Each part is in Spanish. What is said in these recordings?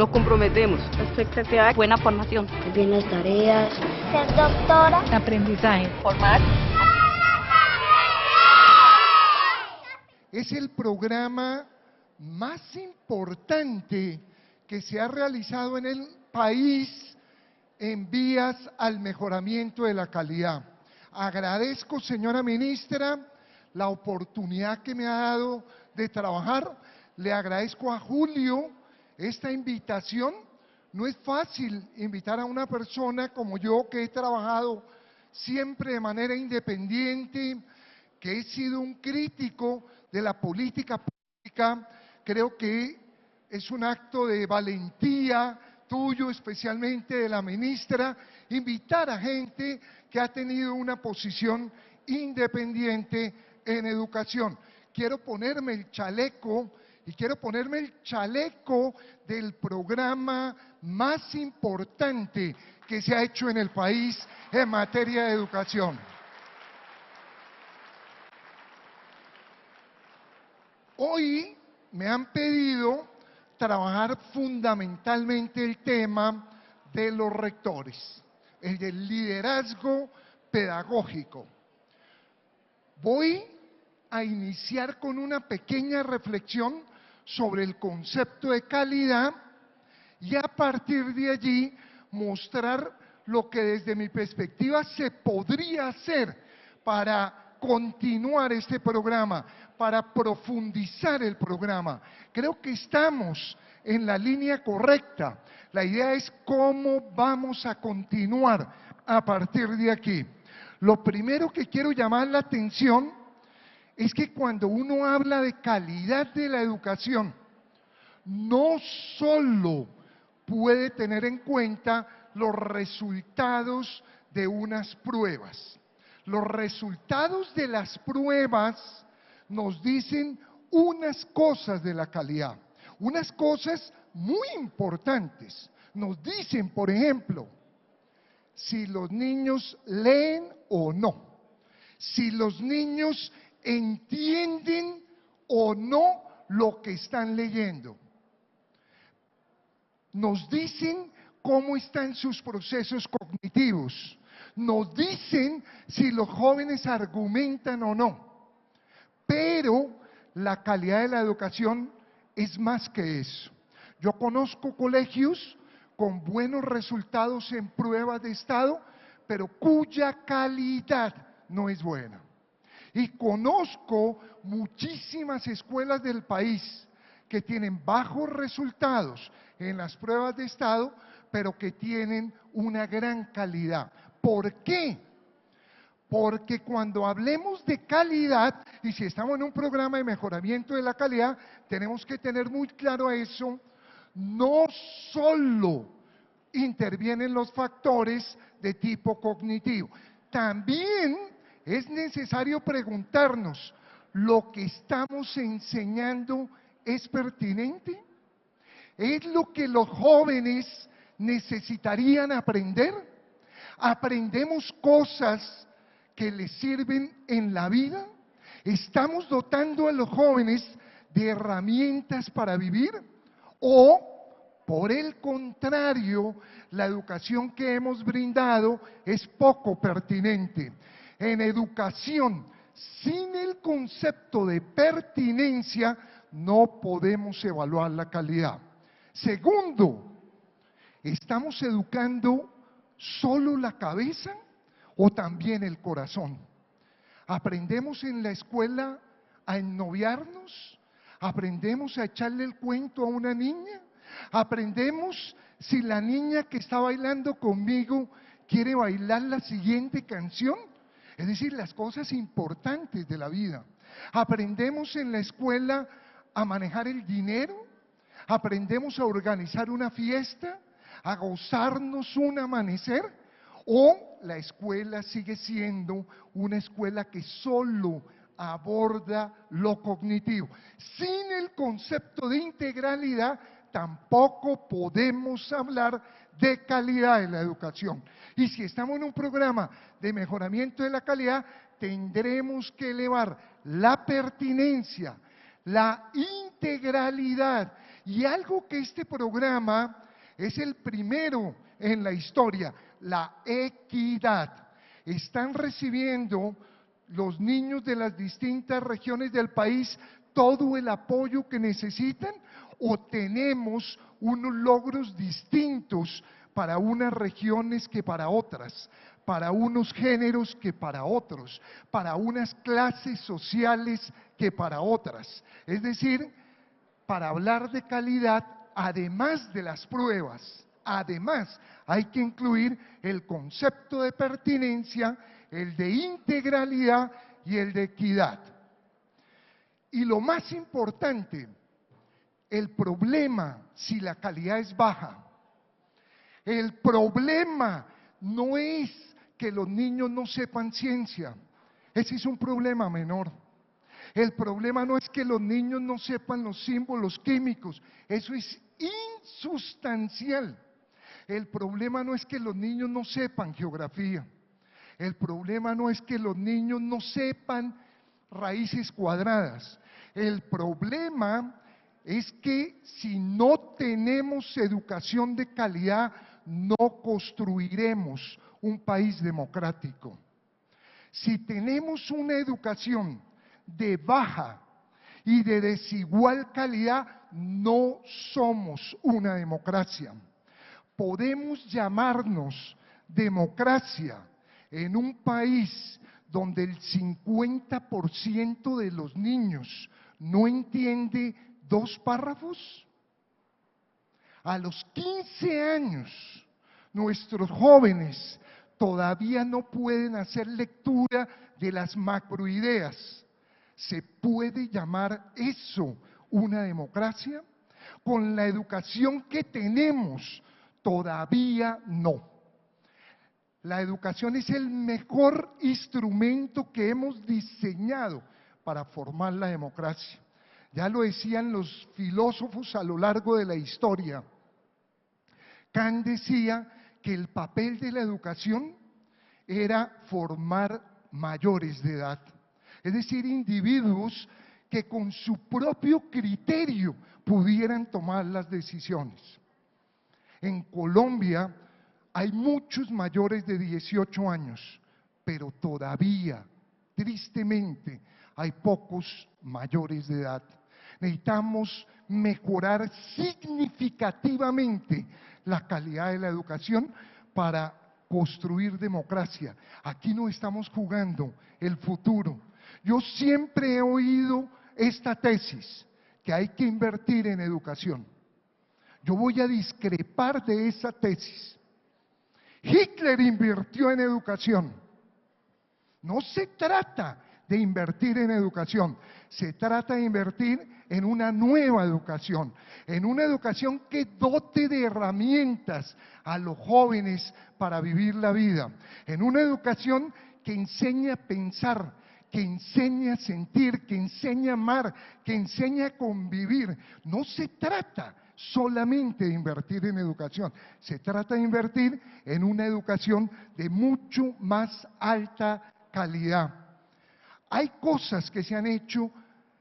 Nos comprometemos. Expectativa, buena formación. Bien las tareas. Ser doctora. Aprendizaje. Formar. Es el programa más importante que se ha realizado en el país en vías al mejoramiento de la calidad. Agradezco, señora ministra, la oportunidad que me ha dado de trabajar. Le agradezco a Julio esta invitación. No es fácil invitar a una persona como yo, que he trabajado siempre de manera independiente, que he sido un crítico de la política pública. Creo que es un acto de valentía tuyo, especialmente de la ministra, invitar a gente que ha tenido una posición independiente en educación. Quiero ponerme el chaleco, y quiero ponerme el chaleco del programa más importante que se ha hecho en el país en materia de educación. Hoy me han pedido trabajar fundamentalmente el tema de los rectores, el del liderazgo pedagógico. Voy a iniciar con una pequeña reflexión sobre el concepto de calidad y a partir de allí mostrar lo que desde mi perspectiva se podría hacer para continuar este programa, para profundizar el programa. Creo que estamos en la línea correcta. La idea es cómo vamos a continuar a partir de aquí. Lo primero que quiero llamar la atención es que cuando uno habla de calidad de la educación, no solo puede tener en cuenta los resultados de unas pruebas. Los resultados de las pruebas nos dicen unas cosas de la calidad, unas cosas muy importantes. Nos dicen, por ejemplo, si los niños leen o no, si los niños entienden o no lo que están leyendo. Nos dicen cómo están sus procesos cognitivos. Nos dicen si los jóvenes argumentan o no. Pero la calidad de la educación es más que eso. Yo conozco colegios con buenos resultados en pruebas de estado, pero cuya calidad no es buena. Y conozco muchísimas escuelas del país que tienen bajos resultados en las pruebas de estado, pero que tienen una gran calidad. ¿Por qué? Porque cuando hablemos de calidad, y si estamos en un programa de mejoramiento de la calidad, tenemos que tener muy claro eso, no solo intervienen los factores de tipo cognitivo, también es necesario preguntarnos, ¿lo que estamos enseñando es pertinente? ¿Es lo que los jóvenes necesitarían aprender? ¿Aprendemos cosas que les sirven en la vida? ¿Estamos dotando a los jóvenes de herramientas para vivir? ¿O, por el contrario, la educación que hemos brindado es poco pertinente? En educación, sin el concepto de pertinencia, no podemos evaluar la calidad. Segundo, ¿estamos educando solo la cabeza o también el corazón? ¿Aprendemos en la escuela a ennoviarnos? ¿Aprendemos a echarle el cuento a una niña? ¿Aprendemos si la niña que está bailando conmigo quiere bailar la siguiente canción? Es decir, las cosas importantes de la vida. ¿Aprendemos en la escuela a manejar el dinero? ¿Aprendemos a organizar una fiesta? ¿A gozarnos un amanecer? ¿O la escuela sigue siendo una escuela que solo aborda lo cognitivo? Sin el concepto de integralidad, tampoco podemos hablar de calidad de la educación. Y si estamos en un programa de mejoramiento de la calidad, tendremos que elevar la pertinencia, la integralidad Y algo que este programa es el primero en la historia, la equidad. Están recibiendo los niños de las distintas regiones del país todo el apoyo que necesitan, o tenemos unos logros distintos para unas regiones que para otras, para unos géneros que para otros, para unas clases sociales que para otras. Es decir, para hablar de calidad, además de las pruebas, además hay que incluir el concepto de pertinencia, el de integralidad y el de equidad. Y lo más importante, el problema si la calidad es baja, el problema no es que los niños no sepan ciencia, ese es un problema menor. El problema no es que los niños no sepan los símbolos químicos, eso es insustancial. El problema no es que los niños no sepan geografía, el problema no es que los niños no sepan raíces cuadradas, el problema es que si no tenemos educación de calidad, no construiremos un país democrático. Si tenemos una educación de baja y de desigual calidad, no somos una democracia. Podemos llamarnos democracia en un país donde el 50% de los niños no entiende 2 párrafos. A los 15 años, nuestros jóvenes todavía no pueden hacer lectura de las macroideas. ¿Se puede llamar eso una democracia? Con la educación que tenemos, todavía no. La educación es el mejor instrumento que hemos diseñado para formar la democracia. Ya lo decían los filósofos a lo largo de la historia. Kant decía que el papel de la educación era formar mayores de edad, es decir, individuos que con su propio criterio pudieran tomar las decisiones. En Colombia hay muchos mayores de 18 años, pero todavía, tristemente, hay pocos mayores de edad. Necesitamos mejorar significativamente la calidad de la educación para construir democracia. Aquí no estamos jugando el futuro. Yo siempre he oído esta tesis, que hay que invertir en educación. Yo voy a discrepar de esa tesis. Hitler invirtió en educación. No se trata de invertir en educación, se trata de invertir en una nueva educación, en una educación que dote de herramientas a los jóvenes para vivir la vida, en una educación que enseñe a pensar, que enseñe a sentir, que enseñe a amar, que enseñe a convivir. No se trata solamente de invertir en educación, se trata de invertir en una educación de mucho más alta calidad. Hay cosas que se han hecho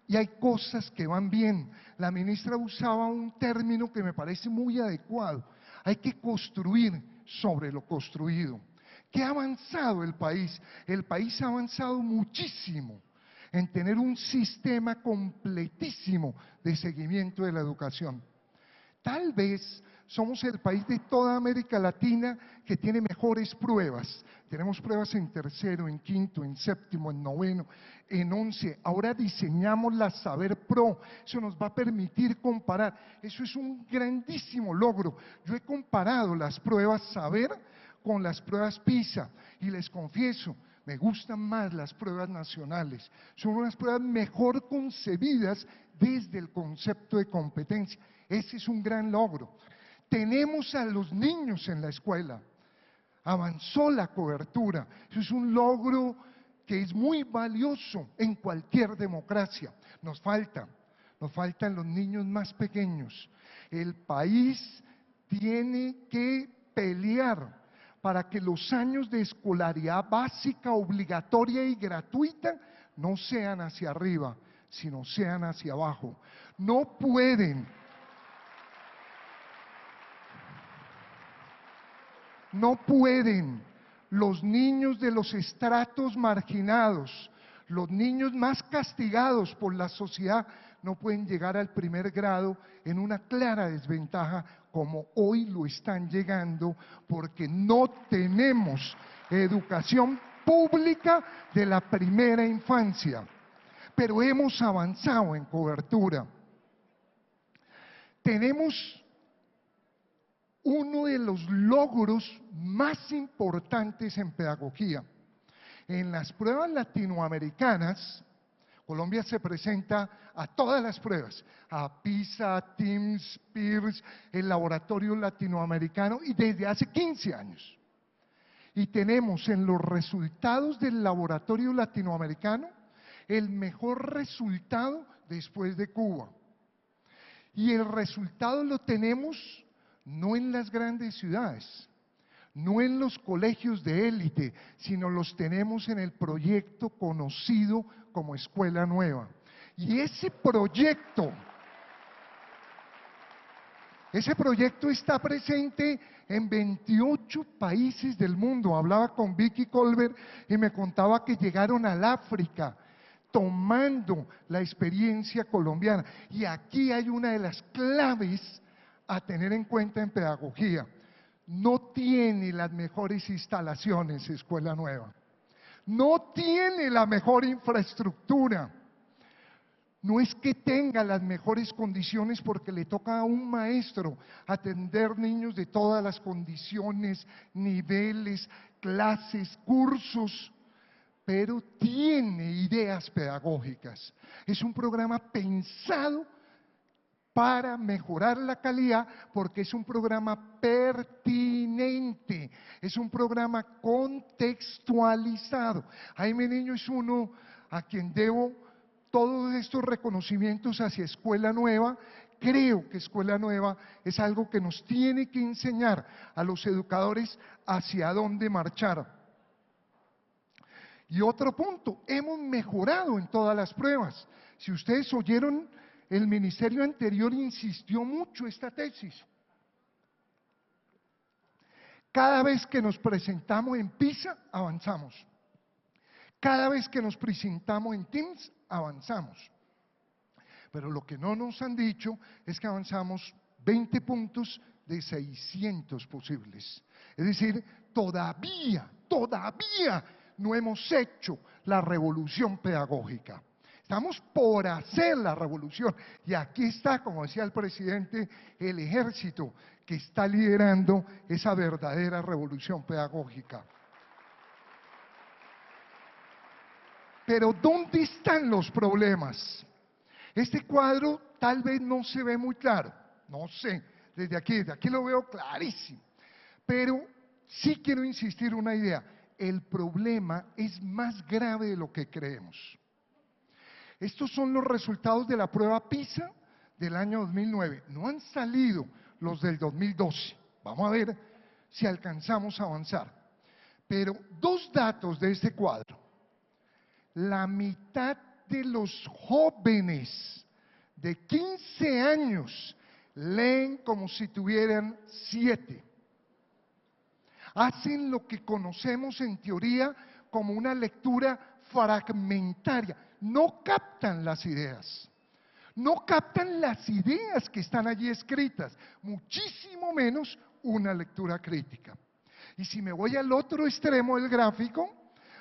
y hay cosas que van bien. La ministra usaba un término que me parece muy adecuado. Hay que construir sobre lo construido. ¿Qué ha avanzado el país? El país ha avanzado muchísimo en tener un sistema completísimo de seguimiento de la educación. Tal vez somos el país de toda América Latina que tiene mejores pruebas. Tenemos pruebas en tercero, en quinto, en séptimo, en noveno, en 11. Ahora diseñamos la Saber Pro. Eso nos va a permitir comparar. Eso es un grandísimo logro. Yo he comparado las pruebas Saber con las pruebas PISA y les confieso, me gustan más las pruebas nacionales. Son unas pruebas mejor concebidas desde el concepto de competencia. Ese es un gran logro. Tenemos a los niños en la escuela. Avanzó la cobertura. Eso es un logro que es muy valioso en cualquier democracia. Nos faltan los niños más pequeños. El país tiene que pelear para que los años de escolaridad básica, obligatoria y gratuita no sean hacia arriba, sino sean hacia abajo. No pueden No pueden los niños de los estratos marginados, los niños más castigados por la sociedad, no pueden llegar al primer grado en una clara desventaja como hoy lo están llegando, porque no tenemos educación pública de la primera infancia. Pero hemos avanzado en cobertura. Tenemos uno de los logros más importantes en pedagogía. En las pruebas latinoamericanas, Colombia se presenta a todas las pruebas, a PISA, TIMSS, PIRLS, el laboratorio latinoamericano, y desde hace 15 años. Y tenemos en los resultados del laboratorio latinoamericano el mejor resultado después de Cuba. Y el resultado lo tenemos no en las grandes ciudades, no en los colegios de élite, sino los tenemos en el proyecto conocido como Escuela Nueva. Y ese proyecto está presente en 28 países del mundo. Hablaba con Vicky Colbert y me contaba que llegaron al África tomando la experiencia colombiana. Y aquí hay una de las claves a tener en cuenta en pedagogía. No tiene las mejores instalaciones Escuela Nueva. No tiene la mejor infraestructura. No es que tenga las mejores condiciones porque le toca a un maestro atender niños de todas las condiciones, niveles, clases, cursos, pero tiene ideas pedagógicas. Es un programa pensado para mejorar la calidad porque es un programa pertinente, es un programa contextualizado. Jaime Niño es uno a quien debo todos estos reconocimientos hacia Escuela Nueva. Creo que Escuela Nueva es algo que nos tiene que enseñar a los educadores hacia dónde marchar. Y otro punto, hemos mejorado en todas las pruebas. Si ustedes oyeron, el ministerio anterior insistió mucho esta tesis. Cada vez que nos presentamos en PISA, avanzamos. Cada vez que nos presentamos en TIMSS, avanzamos. Pero lo que no nos han dicho es que avanzamos 20 puntos de 600 posibles. Es decir, todavía no hemos hecho la revolución pedagógica. Estamos por hacer la revolución. Y aquí está, como decía el presidente, el ejército que está liderando esa verdadera revolución pedagógica. Pero ¿dónde están los problemas? Este cuadro tal vez no se ve muy claro, no sé, desde aquí lo veo clarísimo. Pero sí quiero insistir una idea, el problema es más grave de lo que creemos. Estos son los resultados de la prueba PISA del año 2009. No han salido los del 2012. Vamos a ver si alcanzamos a avanzar. Pero dos datos de este cuadro. La mitad de los jóvenes de 15 años leen como si tuvieran 7. Hacen lo que conocemos en teoría como una lectura fragmentaria. No captan las ideas. No captan las ideas que están allí escritas, muchísimo menos una lectura crítica. Y si me voy al otro extremo del gráfico,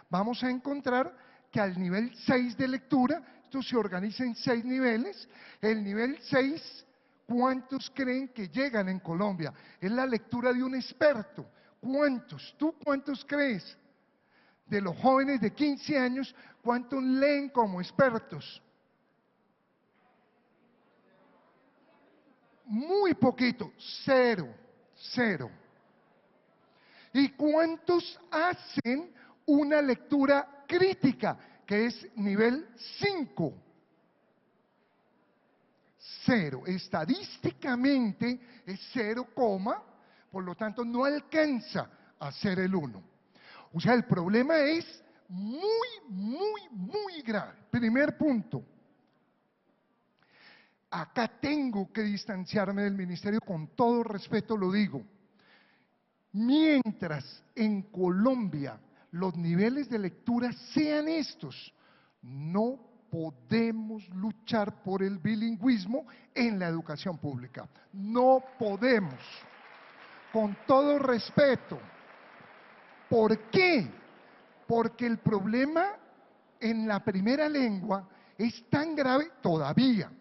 vamos a encontrar que al nivel 6 de lectura, esto se organiza en 6 niveles, el nivel 6, ¿cuántos creen que llegan en Colombia? Es la lectura de un experto. ¿Cuántos? ¿Tú cuántos crees? De los jóvenes de 15 años, ¿cuántos leen como expertos? Muy poquito, 0. ¿Y cuántos hacen una lectura crítica, que es nivel 5? 0. Estadísticamente es 0, por lo tanto no alcanza a ser el 1. O sea, el problema es muy grave. Primer punto. Acá tengo que distanciarme del ministerio, con todo respeto lo digo. Mientras en Colombia los niveles de lectura sean estos, no podemos luchar por el bilingüismo en la educación pública. No podemos. Con todo respeto. ¿Por qué? Porque el problema en la primera lengua es tan grave todavía.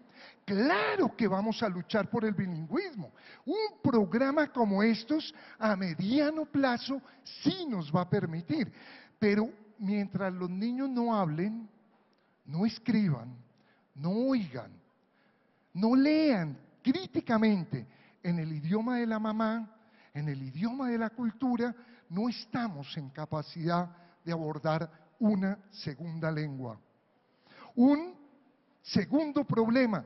Claro que vamos a luchar por el bilingüismo. Un programa como estos a mediano plazo sí nos va a permitir, pero mientras los niños no hablen, no escriban, no oigan, no lean críticamente en el idioma de la mamá, en el idioma de la cultura, no estamos en capacidad de abordar una segunda lengua. Un segundo problema,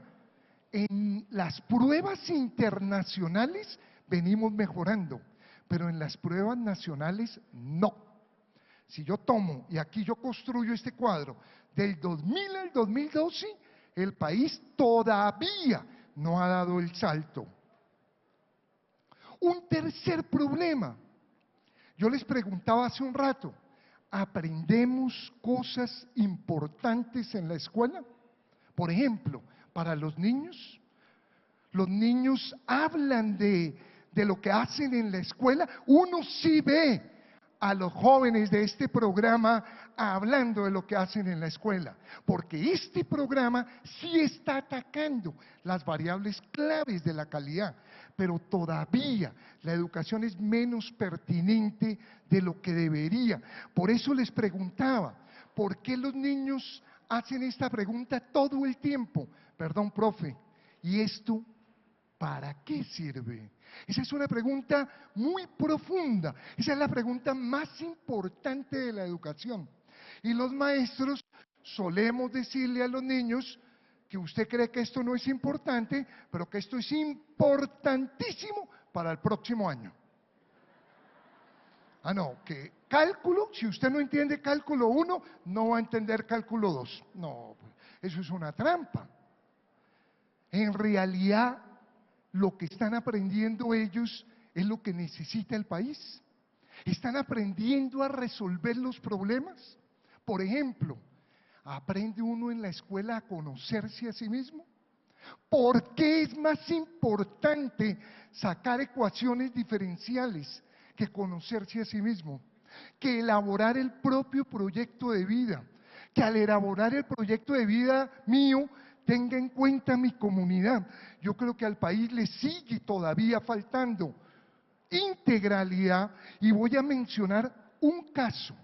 en las pruebas internacionales venimos mejorando, pero en las pruebas nacionales no. Si yo tomo, y aquí yo construyo este cuadro, del 2000 al 2012, el país todavía no ha dado el salto. Un tercer problema, yo les preguntaba hace un rato, ¿aprendemos cosas importantes en la escuela? Por ejemplo, para los niños hablan de lo que hacen en la escuela. Uno sí ve a los jóvenes de este programa hablando de lo que hacen en la escuela, porque este programa sí está atacando las variables claves de la calidad, pero todavía la educación es menos pertinente de lo que debería. Por eso les preguntaba, ¿por qué los niños hacen esta pregunta todo el tiempo? Perdón, profe, ¿y esto para qué sirve? Esa es una pregunta muy profunda, esa es la pregunta más importante de la educación. Y los maestros solemos decirle a los niños que usted cree que esto no es importante, pero que esto es importantísimo para el próximo año. Ah, no, que cálculo, si usted no entiende cálculo 1, no va a entender cálculo 2. No, eso es una trampa. En realidad, lo que están aprendiendo ellos es lo que necesita el país. Están aprendiendo a resolver los problemas. Por ejemplo, ¿aprende uno en la escuela a conocerse a sí mismo? ¿Por qué es más importante sacar ecuaciones diferenciales que conocerse a sí mismo? Que elaborar el propio proyecto de vida. Que al elaborar el proyecto de vida mío, tenga en cuenta mi comunidad. Yo creo que al país le sigue todavía faltando integralidad, y voy a mencionar un caso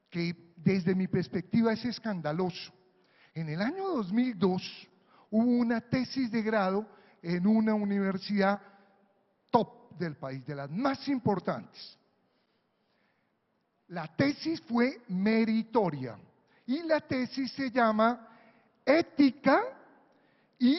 que desde mi perspectiva es escandaloso. En el año 2002 hubo una tesis de grado en una universidad top del país, de las más importantes. La tesis fue meritoria y la tesis se llama Ética y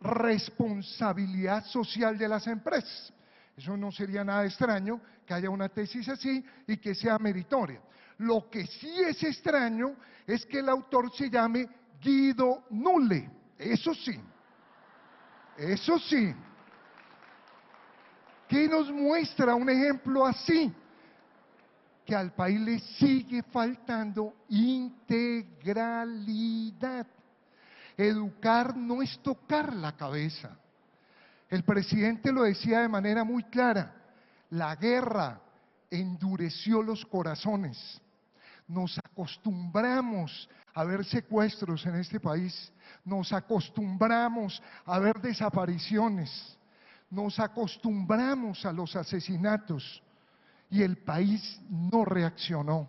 responsabilidad social de las empresas. Eso no sería nada extraño que haya una tesis así y que sea meritoria. Lo que sí es extraño es que el autor se llame Guido Nulle. Eso sí. Eso sí. ¿Qué nos muestra un ejemplo así? Que al país le sigue faltando integralidad. Educar no es tocar la cabeza. El presidente lo decía de manera muy clara, la guerra endureció los corazones. Nos acostumbramos a ver secuestros en este país, nos acostumbramos a ver desapariciones, nos acostumbramos a los asesinatos y el país no reaccionó.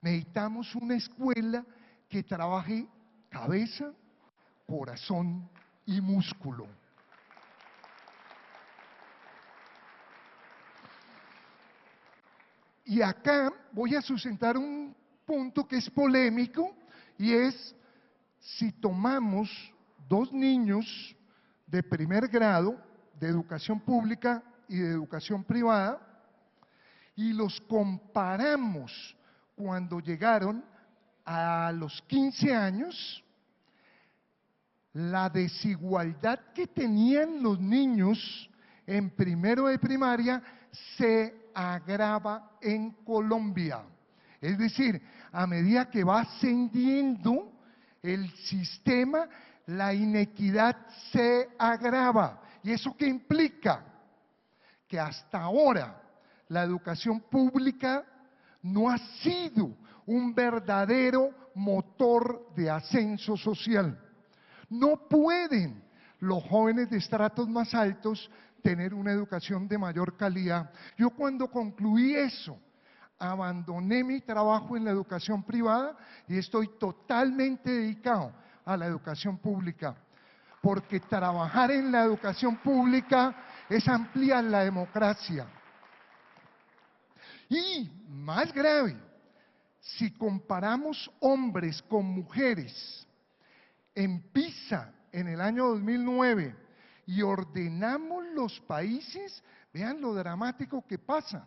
Necesitamos una escuela que trabaje cabeza, corazón y músculo. Y acá voy a sustentar un punto que es polémico, y es si tomamos dos niños de primer grado de educación pública y de educación privada y los comparamos cuando llegaron a los 15 años, la desigualdad que tenían los niños en primero de primaria se agrava en Colombia. Es decir, a medida que va ascendiendo el sistema, la inequidad se agrava. ¿Y eso qué implica? Que hasta ahora la educación pública no ha sido un verdadero motor de ascenso social. No pueden los jóvenes de estratos más altos tener una educación de mayor calidad. Yo cuando concluí eso, abandoné mi trabajo en la educación privada y estoy totalmente dedicado a la educación pública, porque trabajar en la educación pública es ampliar la democracia. Y más grave, si comparamos hombres con mujeres en PISA en el año 2009 y ordenamos los países, vean lo dramático que pasa.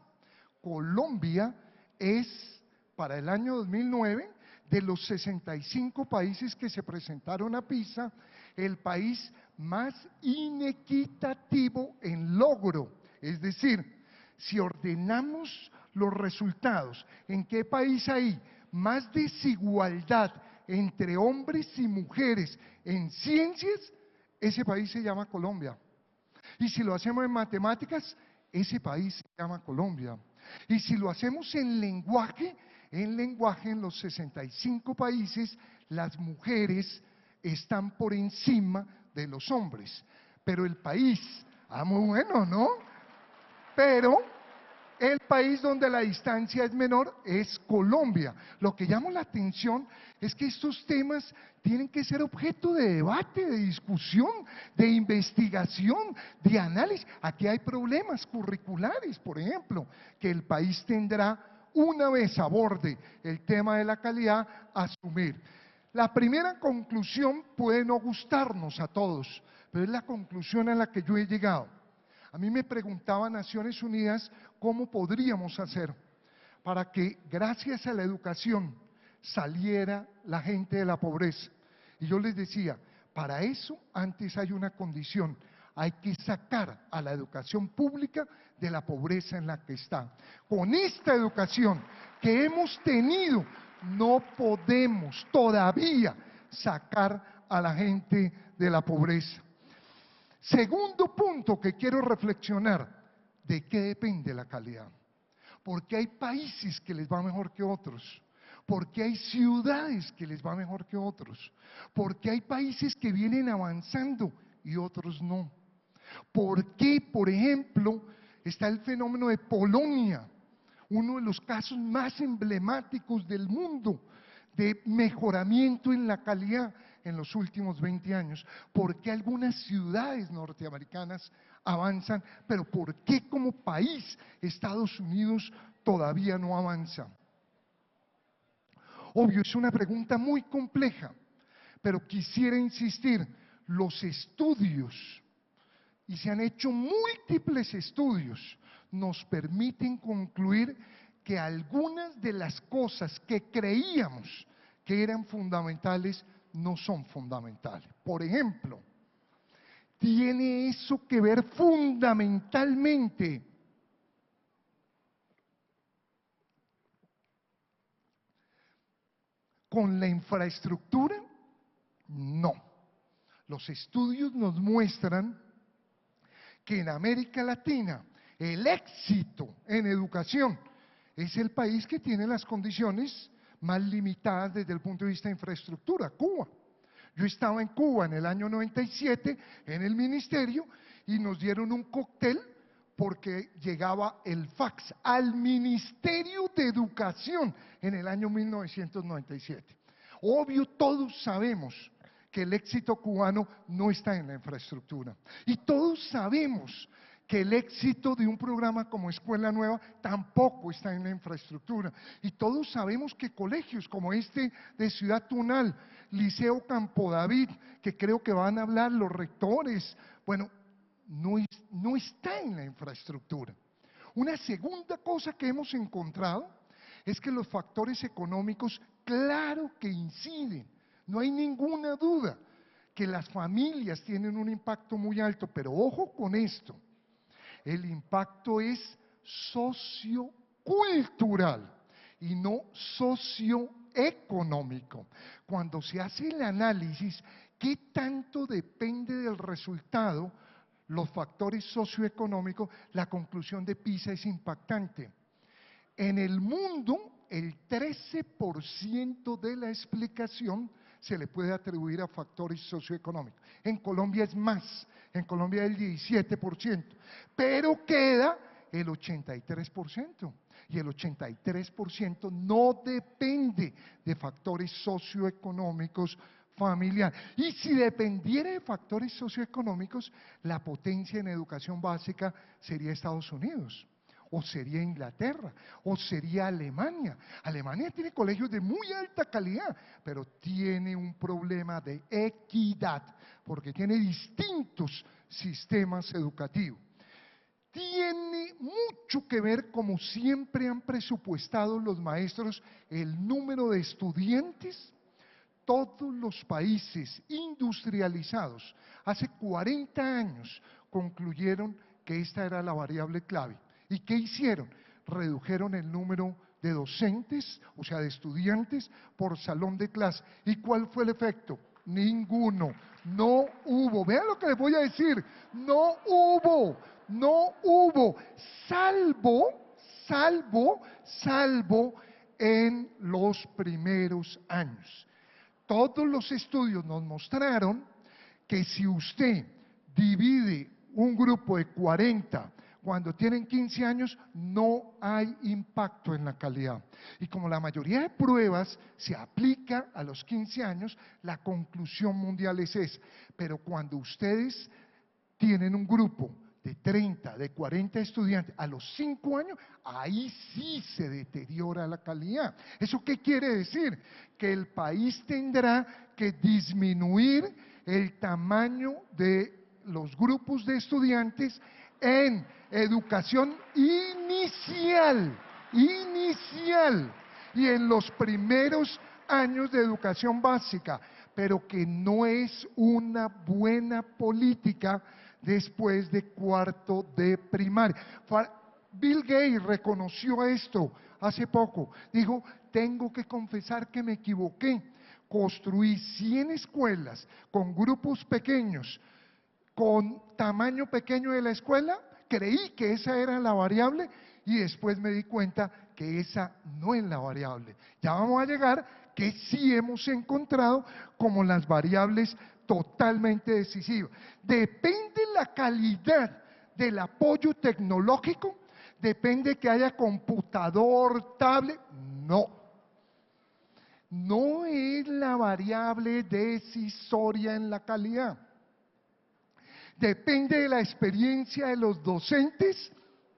Colombia es, para el año 2009, de los 65 países que se presentaron a PISA, el país más inequitativo en logro. Es decir, si ordenamos los resultados, ¿en qué país hay más desigualdad entre hombres y mujeres en ciencias? Ese país se llama Colombia. Y si lo hacemos en matemáticas, ese país se llama Colombia. Y si lo hacemos en lenguaje en los 65 países, las mujeres están por encima de los hombres. Pero el país, muy bueno, ¿no? Pero el país donde la distancia es menor es Colombia. Lo que llama la atención es que estos temas tienen que ser objeto de debate, de discusión, de investigación, de análisis. Aquí hay problemas curriculares, por ejemplo, que el país tendrá, una vez aborde el tema de la calidad, a asumir. La primera conclusión puede no gustarnos a todos, pero es la conclusión a la que yo he llegado. A mí me preguntaba Naciones Unidas cómo podríamos hacer para que gracias a la educación saliera la gente de la pobreza. Y yo les decía, para eso antes hay una condición, hay que sacar a la educación pública de la pobreza en la que está. Con esta educación que hemos tenido, no podemos todavía sacar a la gente de la pobreza. Segundo punto que quiero reflexionar, ¿de qué depende la calidad? Porque hay países que les va mejor que otros, porque hay ciudades que les va mejor que otros, porque hay países que vienen avanzando y otros no. ¿Por qué, por ejemplo, está el fenómeno de Polonia, uno de los casos más emblemáticos del mundo de mejoramiento en la calidad en los últimos 20 años? ¿Por qué algunas ciudades norteamericanas avanzan, pero por qué como país Estados Unidos todavía no avanza? Obvio, es una pregunta muy compleja, pero quisiera insistir, los estudios, y se han hecho múltiples estudios, nos permiten concluir que algunas de las cosas que creíamos que eran fundamentales no son fundamentales. Por ejemplo, tiene eso que ver fundamentalmente con la infraestructura. No. Los estudios nos muestran que en América Latina el éxito en educación es el país que tiene las condiciones más limitadas desde el punto de vista de infraestructura, Cuba. Yo estaba en Cuba en el año 97 en el ministerio y nos dieron un cóctel porque llegaba el fax al Ministerio de Educación en el año 1997. Obvio, todos sabemos que el éxito cubano no está en la infraestructura. Y todos sabemos que el éxito de un programa como Escuela Nueva tampoco está en la infraestructura. Y todos sabemos que colegios como este de Ciudad Tunal, Liceo Campo David, que creo que van a hablar los rectores, bueno, no está en la infraestructura. Una segunda cosa que hemos encontrado es que los factores económicos, claro que inciden, no hay ninguna duda que las familias tienen un impacto muy alto, pero ojo con esto, el impacto es sociocultural y no socioeconómico. Cuando se hace el análisis, ¿qué tanto depende del resultado los factores socioeconómicos? La conclusión de PISA es impactante. En el mundo, el 13% de la explicación se le puede atribuir a factores socioeconómicos. En Colombia es más, en Colombia es el 17%, pero queda el 83%. Y el 83% no depende de factores socioeconómicos familiares. Y si dependiera de factores socioeconómicos, la potencia en educación básica sería Estados Unidos, o sería Inglaterra, o sería Alemania. Alemania tiene colegios de muy alta calidad, pero tiene un problema de equidad, porque tiene distintos sistemas educativos. Tiene mucho que ver, como siempre han presupuestado los maestros, el número de estudiantes. Todos los países industrializados hace 40 años concluyeron que esta era la variable clave. ¿Y qué hicieron? Redujeron el número de docentes, o sea, de estudiantes por salón de clase. ¿Y cuál fue el efecto? Ninguno. No hubo. Vean lo que les voy a decir. No hubo. No hubo. Salvo en los primeros años. Todos los estudios nos mostraron que si usted divide un grupo de 40 cuando tienen 15 años, no hay impacto en la calidad. Y como la mayoría de pruebas se aplica a los 15 años, la conclusión mundial es esa. Pero cuando ustedes tienen un grupo de 30, de 40 estudiantes a los 5 años, ahí sí se deteriora la calidad. ¿Eso qué quiere decir? Que el país tendrá que disminuir el tamaño de los grupos de estudiantes en educación inicial y en los primeros años de educación básica, pero que no es una buena política después de cuarto de primaria. Bill Gates reconoció esto hace poco, dijo: tengo que confesar que me equivoqué, construí 100 escuelas con grupos pequeños, con tamaño pequeño de la escuela, creí que esa era la variable y después me di cuenta que esa no es la variable. Ya vamos a llegar que sí hemos encontrado como las variables totalmente decisivas. ¿Depende la calidad del apoyo tecnológico? ¿Depende que haya computador, tablet? No. No es la variable decisoria en la calidad. ¿Depende de la experiencia de los docentes?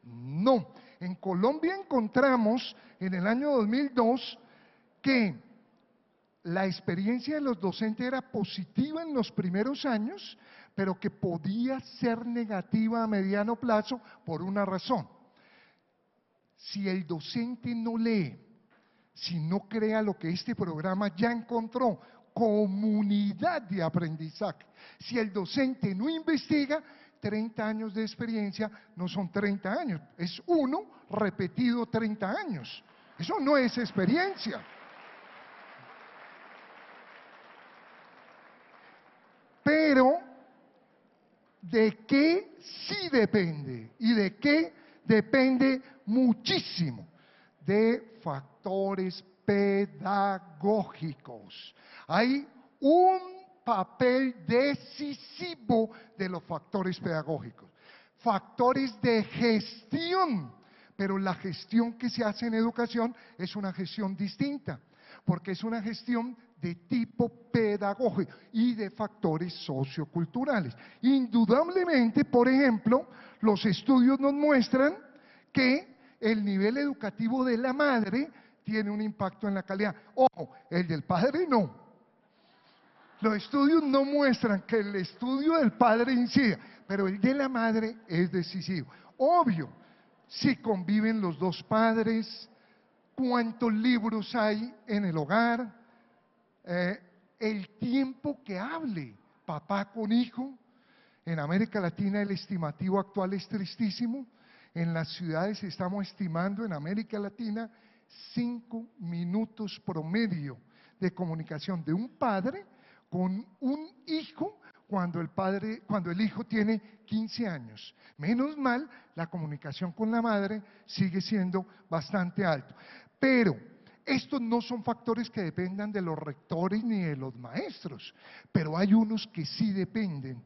No. En Colombia encontramos en el año 2002 que la experiencia de los docentes era positiva en los primeros años, pero que podía ser negativa a mediano plazo por una razón. Si el docente no lee, si no crea lo que este programa ya encontró, comunidad de aprendizaje. Si el docente no investiga, 30 años de experiencia no son 30 años, es uno repetido 30 años. Eso no es experiencia. Pero, ¿de qué sí depende? ¿Y de qué depende muchísimo? De factores pedagógicos. Hay un papel decisivo de los factores pedagógicos. Factores de gestión, pero la gestión que se hace en educación es una gestión distinta, porque es una gestión de tipo pedagógico y de factores socioculturales. Indudablemente, por ejemplo, los estudios nos muestran que el nivel educativo de la madre tiene un impacto en la calidad. Ojo, el del padre no. Los estudios no muestran que el estudio del padre incida, pero el de la madre es decisivo. Obvio, si conviven los dos padres, cuántos libros hay en el hogar, el tiempo que hable papá con hijo. En América Latina el estimativo actual es tristísimo. En las ciudades estamos estimando en América Latina 5 minutos promedio de comunicación de un padre con un hijo cuando el hijo tiene 15 años. Menos mal, la comunicación con la madre sigue siendo bastante alto. Pero estos no son factores que dependan de los rectores ni de los maestros, pero hay unos que sí dependen.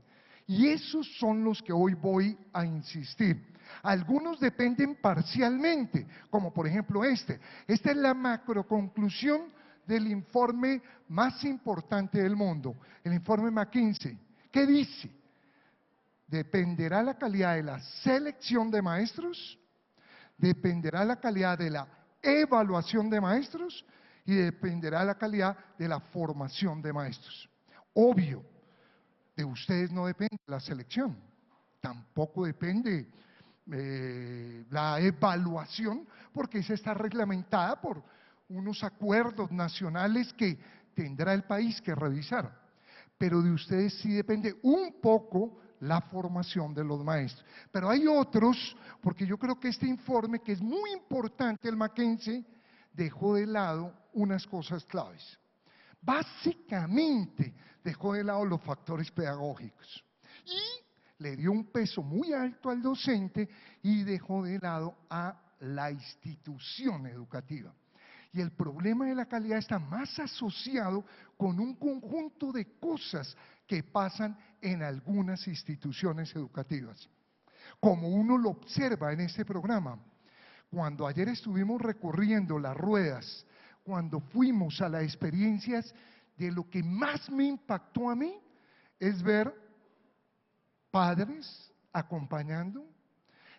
Y esos son los que hoy voy a insistir. Algunos dependen parcialmente, como por ejemplo este. Esta es la macroconclusión del informe más importante del mundo, el informe McKinsey. ¿Qué dice? Dependerá la calidad de la selección de maestros, dependerá la calidad de la evaluación de maestros y dependerá la calidad de la formación de maestros. Obvio, de ustedes no depende la selección, tampoco depende la evaluación, porque esa está reglamentada por unos acuerdos nacionales que tendrá el país que revisar. Pero de ustedes sí depende un poco la formación de los maestros. Pero hay otros, porque yo creo que este informe, que es muy importante, el McKinsey, dejó de lado unas cosas claves. Básicamente dejó de lado los factores pedagógicos y le dio un peso muy alto al docente y dejó de lado a la institución educativa. Y el problema de la calidad está más asociado con un conjunto de cosas que pasan en algunas instituciones educativas. Como uno lo observa en este programa, cuando ayer estuvimos recorriendo las ruedas, cuando fuimos a las experiencias, de lo que más me impactó a mí es ver padres acompañando,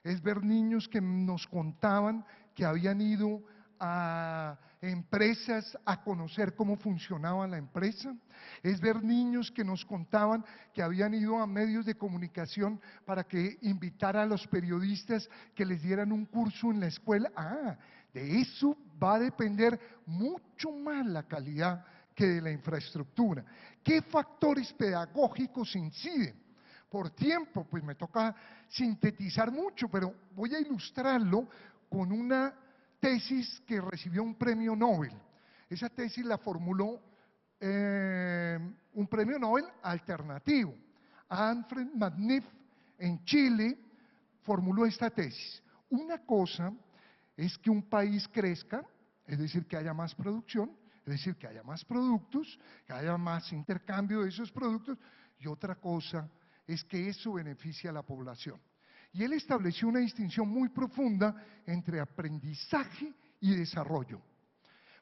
es ver niños que nos contaban que habían ido a empresas a conocer cómo funcionaba la empresa, es ver niños que nos contaban que habían ido a medios de comunicación para que invitara a los periodistas que les dieran un curso en la escuela. De eso va a depender mucho más la calidad que de la infraestructura. ¿Qué factores pedagógicos inciden? Por tiempo, pues me toca sintetizar mucho, pero voy a ilustrarlo con una tesis que recibió un premio Nobel. Esa tesis la formuló un premio Nobel alternativo. Alfred Magniff, en Chile, formuló esta tesis. Una cosa es que un país crezca, es decir, que haya más producción, es decir, que haya más productos, que haya más intercambio de esos productos, y otra cosa es que eso beneficie a la población. Y él estableció una distinción muy profunda entre aprendizaje y desarrollo.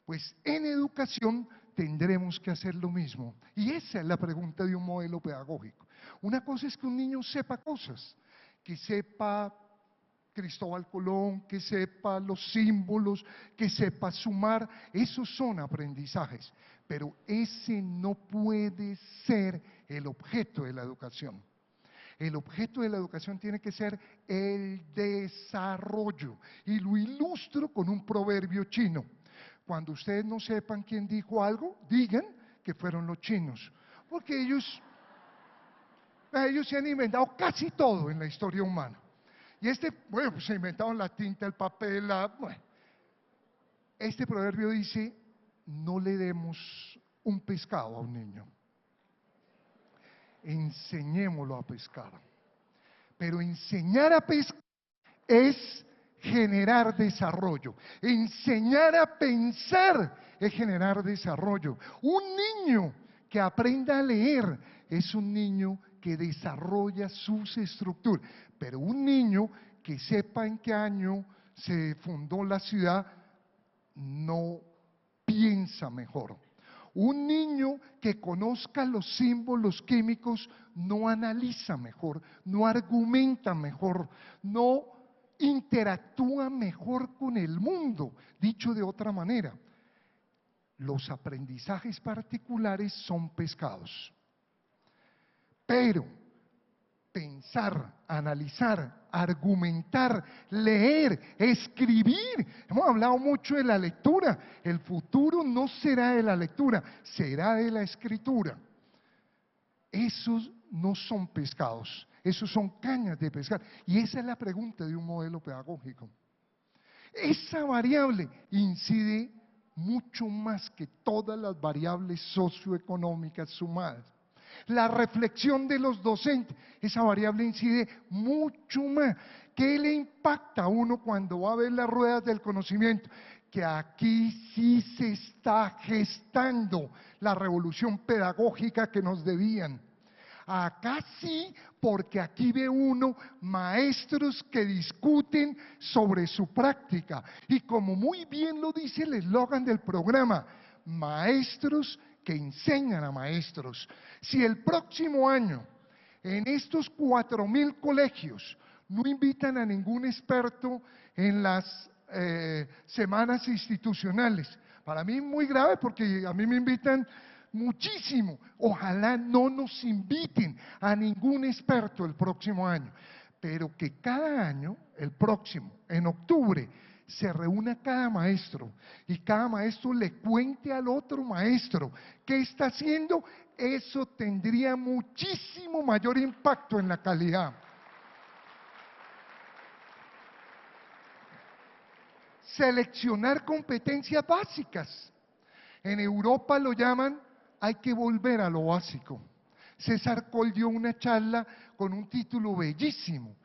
Pues en educación tendremos que hacer lo mismo. Y esa es la pregunta de un modelo pedagógico. Una cosa es que un niño sepa cosas, que sepa Cristóbal Colón, que sepa los símbolos, que sepa sumar, esos son aprendizajes. Pero ese no puede ser el objeto de la educación. El objeto de la educación tiene que ser el desarrollo. Y lo ilustro con un proverbio chino. Cuando ustedes no sepan quién dijo algo, digan que fueron los chinos. Porque ellos se han inventado casi todo en la historia humana. Y bueno, pues se inventaron la tinta, el papel, bueno. Este proverbio dice, no le demos un pescado a un niño. Enseñémoslo a pescar. Pero enseñar a pescar es generar desarrollo. Enseñar a pensar es generar desarrollo. Un niño que aprenda a leer es un niño que desarrolla sus estructuras. Pero un niño que sepa en qué año se fundó la ciudad no piensa mejor. Un niño que conozca los símbolos químicos no analiza mejor, no argumenta mejor, no interactúa mejor con el mundo. Dicho de otra manera, los aprendizajes particulares son pescados. Pero pensar, analizar, argumentar, leer, escribir. Hemos hablado mucho de la lectura. El futuro no será de la lectura, será de la escritura. Esos no son pescados. esos son cañas de pescar. Y esa es la pregunta de un modelo pedagógico. Esa variable incide mucho más que todas las variables socioeconómicas sumadas. La reflexión de los docentes, esa variable incide mucho más. ¿Qué le impacta a uno cuando va a ver las ruedas del conocimiento? Que aquí sí se está gestando la revolución pedagógica que nos debían. Acá sí, porque aquí ve uno maestros que discuten sobre su práctica. Y como muy bien lo dice el eslogan del programa, maestros que enseñan a maestros. Si el próximo año en estos 4.000 colegios no invitan a ningún experto en las semanas institucionales, para mí es muy grave porque a mí me invitan muchísimo. Ojalá no nos inviten a ningún experto el próximo año, pero que cada año, el próximo, en octubre, se reúna cada maestro y cada maestro le cuente al otro maestro qué está haciendo, eso tendría muchísimo mayor impacto en la calidad. Seleccionar competencias básicas. En Europa lo llaman, hay que volver a lo básico. César Coll dio una charla con un título bellísimo,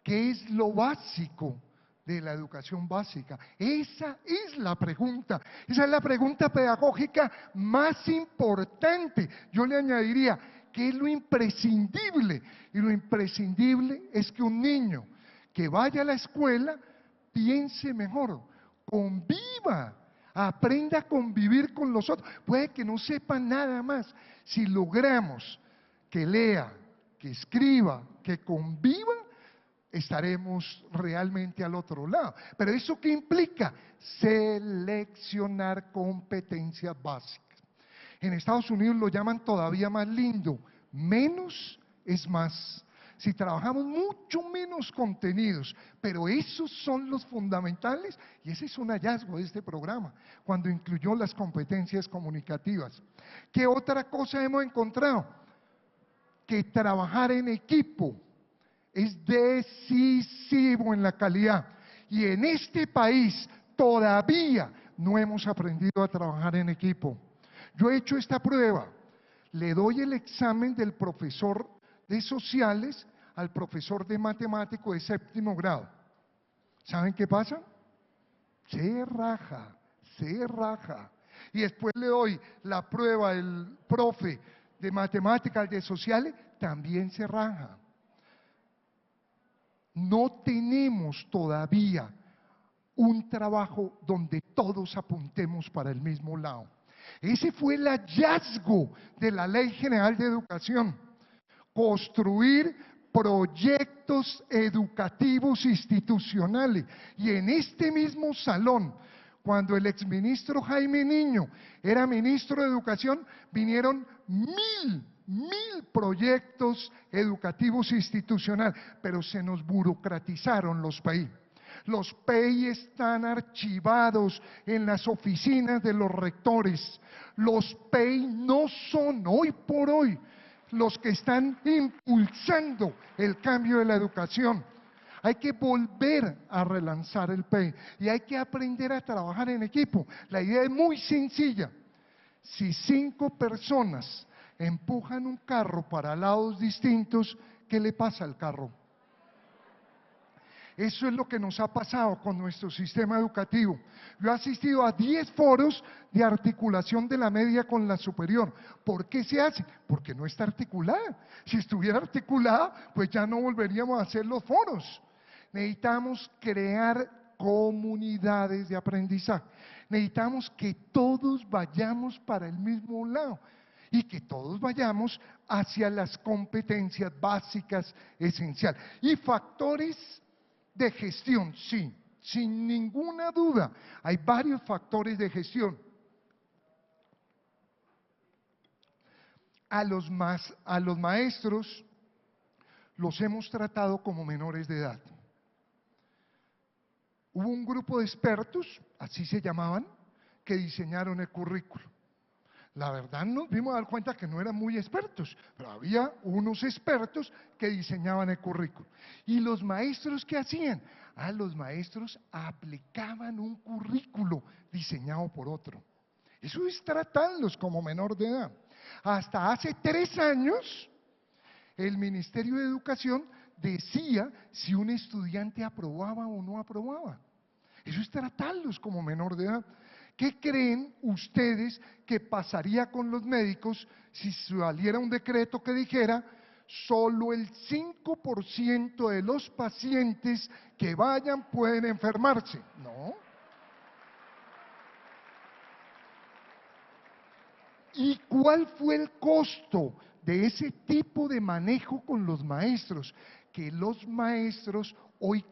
¿qué es lo básico de la educación básica? Esa es la pregunta, esa es la pregunta pedagógica más importante. Yo le añadiría, ¿qué es lo imprescindible? Y lo imprescindible es que un niño que vaya a la escuela piense mejor, conviva, aprenda a convivir con los otros. Puede que no sepa nada más. Si logramos que lea, que escriba, que conviva, estaremos realmente al otro lado. Pero ¿eso qué implica? Seleccionar competencias básicas. En Estados Unidos lo llaman todavía más lindo, menos es más. Si trabajamos mucho menos contenidos, pero esos son los fundamentales, y ese es un hallazgo de este programa, cuando incluyó las competencias comunicativas. ¿Qué otra cosa hemos encontrado? Que trabajar en equipo es decisivo en la calidad, y en este país todavía no hemos aprendido a trabajar en equipo. Yo he hecho esta prueba, le doy el examen del profesor de sociales al profesor de matemático de 7º grado. ¿Saben qué pasa? Se raja, se raja. Y después le doy la prueba al profe de matemáticas de sociales, también se raja. No tenemos todavía un trabajo donde todos apuntemos para el mismo lado. Ese fue el hallazgo de la Ley General de Educación. Construir proyectos educativos institucionales. Y en este mismo salón, cuando el exministro Jaime Niño era ministro de Educación, vinieron mil proyectos educativos institucionales, pero se nos burocratizaron los PEI. Los PEI están archivados en las oficinas de los rectores. Los PEI no son hoy por hoy los que están impulsando el cambio de la educación. Hay que volver a relanzar el PEI y hay que aprender a trabajar en equipo. La idea es muy sencilla. Si 5 personas empujan un carro para lados distintos, ¿qué le pasa al carro? Eso es lo que nos ha pasado con nuestro sistema educativo. Yo he asistido a 10 foros de articulación de la media con la superior. ¿Por qué se hace? Porque no está articulada. Si estuviera articulada, pues ya no volveríamos a hacer los foros. Necesitamos crear comunidades de aprendizaje. Necesitamos que todos vayamos para el mismo lado y que todos vayamos hacia las competencias básicas esenciales. Y factores de gestión, sí, sin ninguna duda, hay varios factores de gestión. A los maestros los hemos tratado como menores de edad. Hubo un grupo de expertos, así se llamaban, que diseñaron el currículo. La verdad nos vimos a dar cuenta que no eran muy expertos, pero había unos expertos que diseñaban el currículo. ¿Y los maestros qué hacían? Los maestros aplicaban un currículo diseñado por otro. Eso es tratarlos como menor de edad. Hasta hace 3 años, el Ministerio de Educación decía si un estudiante aprobaba o no aprobaba. Eso es tratarlos como menor de edad. ¿Qué creen ustedes que pasaría con los médicos si saliera un decreto que dijera solo el 5% de los pacientes que vayan pueden enfermarse? No. ¿Y cuál fue el costo de ese tipo de manejo con los maestros? Que los maestros hoy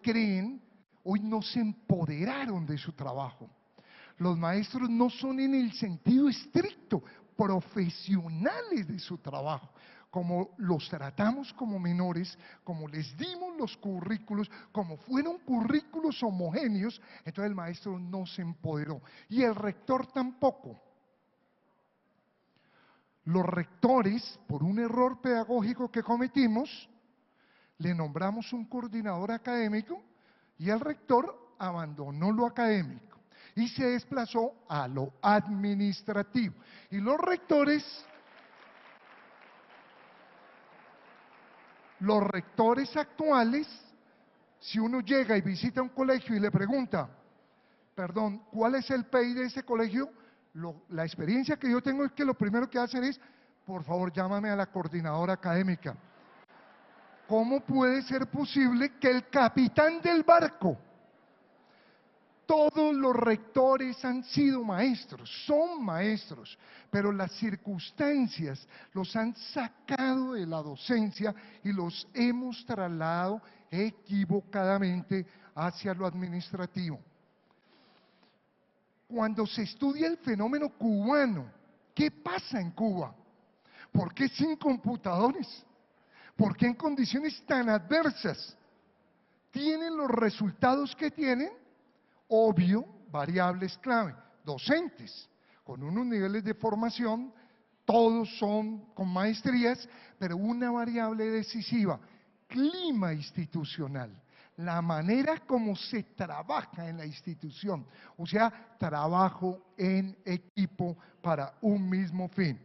no se empoderaron de su trabajo. Los maestros no son en el sentido estricto profesionales de su trabajo. Como los tratamos como menores, como les dimos los currículos, como fueron currículos homogéneos, entonces el maestro no se empoderó. Y el rector tampoco. Los rectores, por un error pedagógico que cometimos, le nombramos un coordinador académico y el rector abandonó lo académico y se desplazó a lo administrativo. Y los rectores actuales, si uno llega y visita un colegio y le pregunta, perdón, ¿cuál es el PEI de ese colegio? La experiencia que yo tengo es que lo primero que hacen es, por favor, llámame a la coordinadora académica. ¿Cómo puede ser posible que el capitán del barco? Todos los rectores han sido maestros, son maestros, pero las circunstancias los han sacado de la docencia y los hemos trasladado equivocadamente hacia lo administrativo. Cuando se estudia el fenómeno cubano, ¿qué pasa en Cuba? ¿Por qué sin computadores? ¿Por qué en condiciones tan adversas tienen los resultados que tienen? Obvio, variables clave, docentes, con unos niveles de formación, todos son con maestrías, pero una variable decisiva, clima institucional, la manera como se trabaja en la institución, o sea, trabajo en equipo para un mismo fin.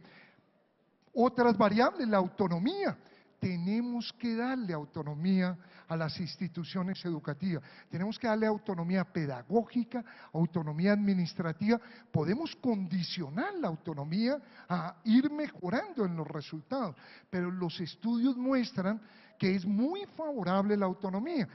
Otras variables, la autonomía. Tenemos que darle autonomía a las instituciones educativas, tenemos que darle autonomía pedagógica, autonomía administrativa. Podemos condicionar la autonomía a ir mejorando en los resultados, pero los estudios muestran que es muy favorable la autonomía.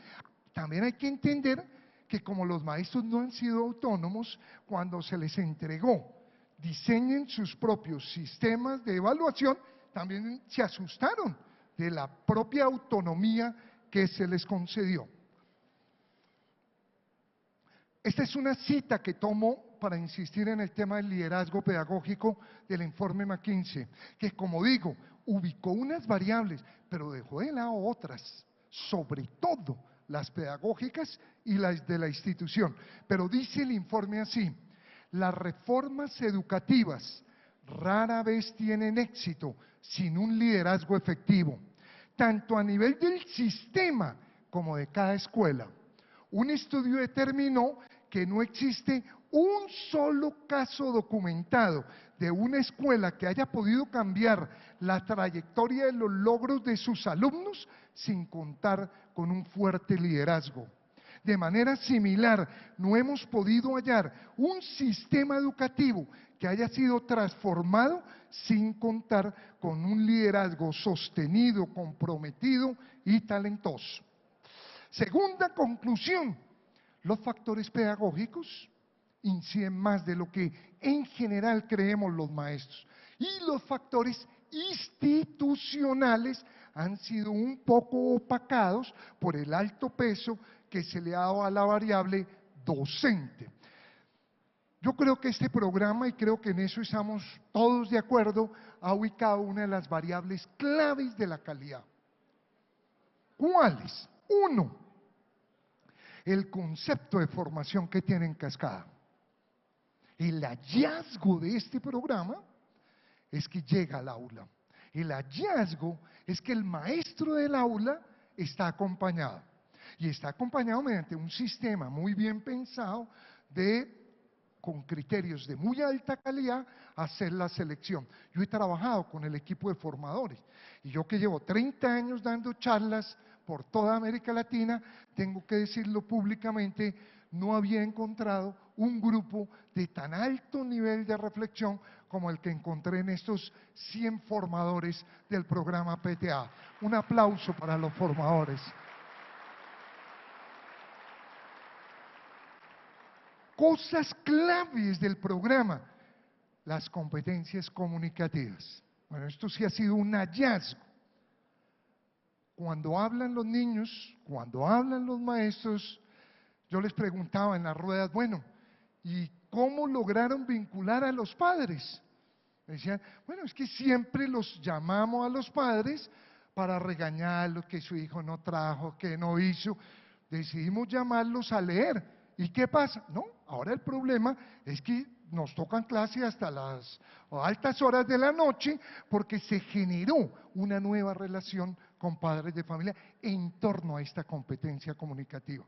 También hay que entender que como los maestros no han sido autónomos, cuando se les entregó diseñen sus propios sistemas de evaluación, también se asustaron de la propia autonomía que se les concedió. Esta es una cita que tomo para insistir en el tema del liderazgo pedagógico del informe McKinsey, que como digo, ubicó unas variables, pero dejó de lado otras, sobre todo las pedagógicas y las de la institución. Pero dice el informe así: las reformas educativas rara vez tienen éxito sin un liderazgo efectivo, tanto a nivel del sistema como de cada escuela. Un estudio determinó que no existe un solo caso documentado de una escuela que haya podido cambiar la trayectoria de los logros de sus alumnos sin contar con un fuerte liderazgo. De manera similar, no hemos podido hallar un sistema educativo que haya sido transformado sin contar con un liderazgo sostenido, comprometido y talentoso. Segunda conclusión, los factores pedagógicos inciden más de lo que en general creemos los maestros, y los factores institucionales han sido un poco opacados por el alto peso que se le ha dado a la variable docente. Yo creo que este programa, y creo que en eso estamos todos de acuerdo, ha ubicado una de las variables claves de la calidad. ¿Cuáles? Uno, el concepto de formación que tiene en cascada. El hallazgo de este programa es que llega al aula. El hallazgo es que el maestro del aula está acompañado. Y está acompañado mediante un sistema muy bien pensado con criterios de muy alta calidad, hacer la selección. Yo he trabajado con el equipo de formadores y yo que llevo 30 años dando charlas por toda América Latina, tengo que decirlo públicamente, no había encontrado un grupo de tan alto nivel de reflexión como el que encontré en estos 100 formadores del programa PTA. Un aplauso para los formadores. Cosas claves del programa, las competencias comunicativas. Bueno, esto sí ha sido un hallazgo. Cuando hablan los niños, cuando hablan los maestros, yo les preguntaba en las ruedas, bueno, ¿y cómo lograron vincular a los padres? Me decían, bueno, es que siempre los llamamos a los padres para regañarlos, que su hijo no trajo, que no hizo. Decidimos llamarlos a leer. ¿Y qué pasa? No, ahora el problema es que nos tocan clase hasta las altas horas de la noche porque se generó una nueva relación con padres de familia en torno a esta competencia comunicativa.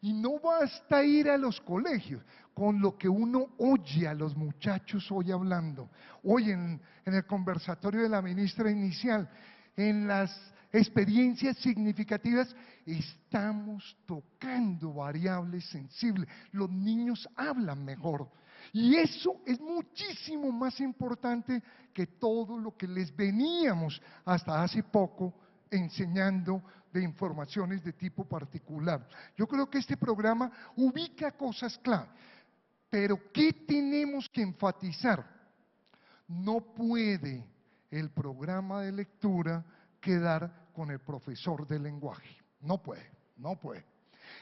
Y no basta ir a los colegios, con lo que uno oye a los muchachos hoy hablando, hoy en el conversatorio de la ministra inicial, en las experiencias significativas, estamos tocando variables sensibles. Los niños hablan mejor. Y eso es muchísimo más importante que todo lo que les veníamos hasta hace poco enseñando de informaciones de tipo particular. Yo creo que este programa ubica cosas clave, pero ¿qué tenemos que enfatizar? No puede el programa de lectura quedar con el profesor de lenguaje. No puede, no puede.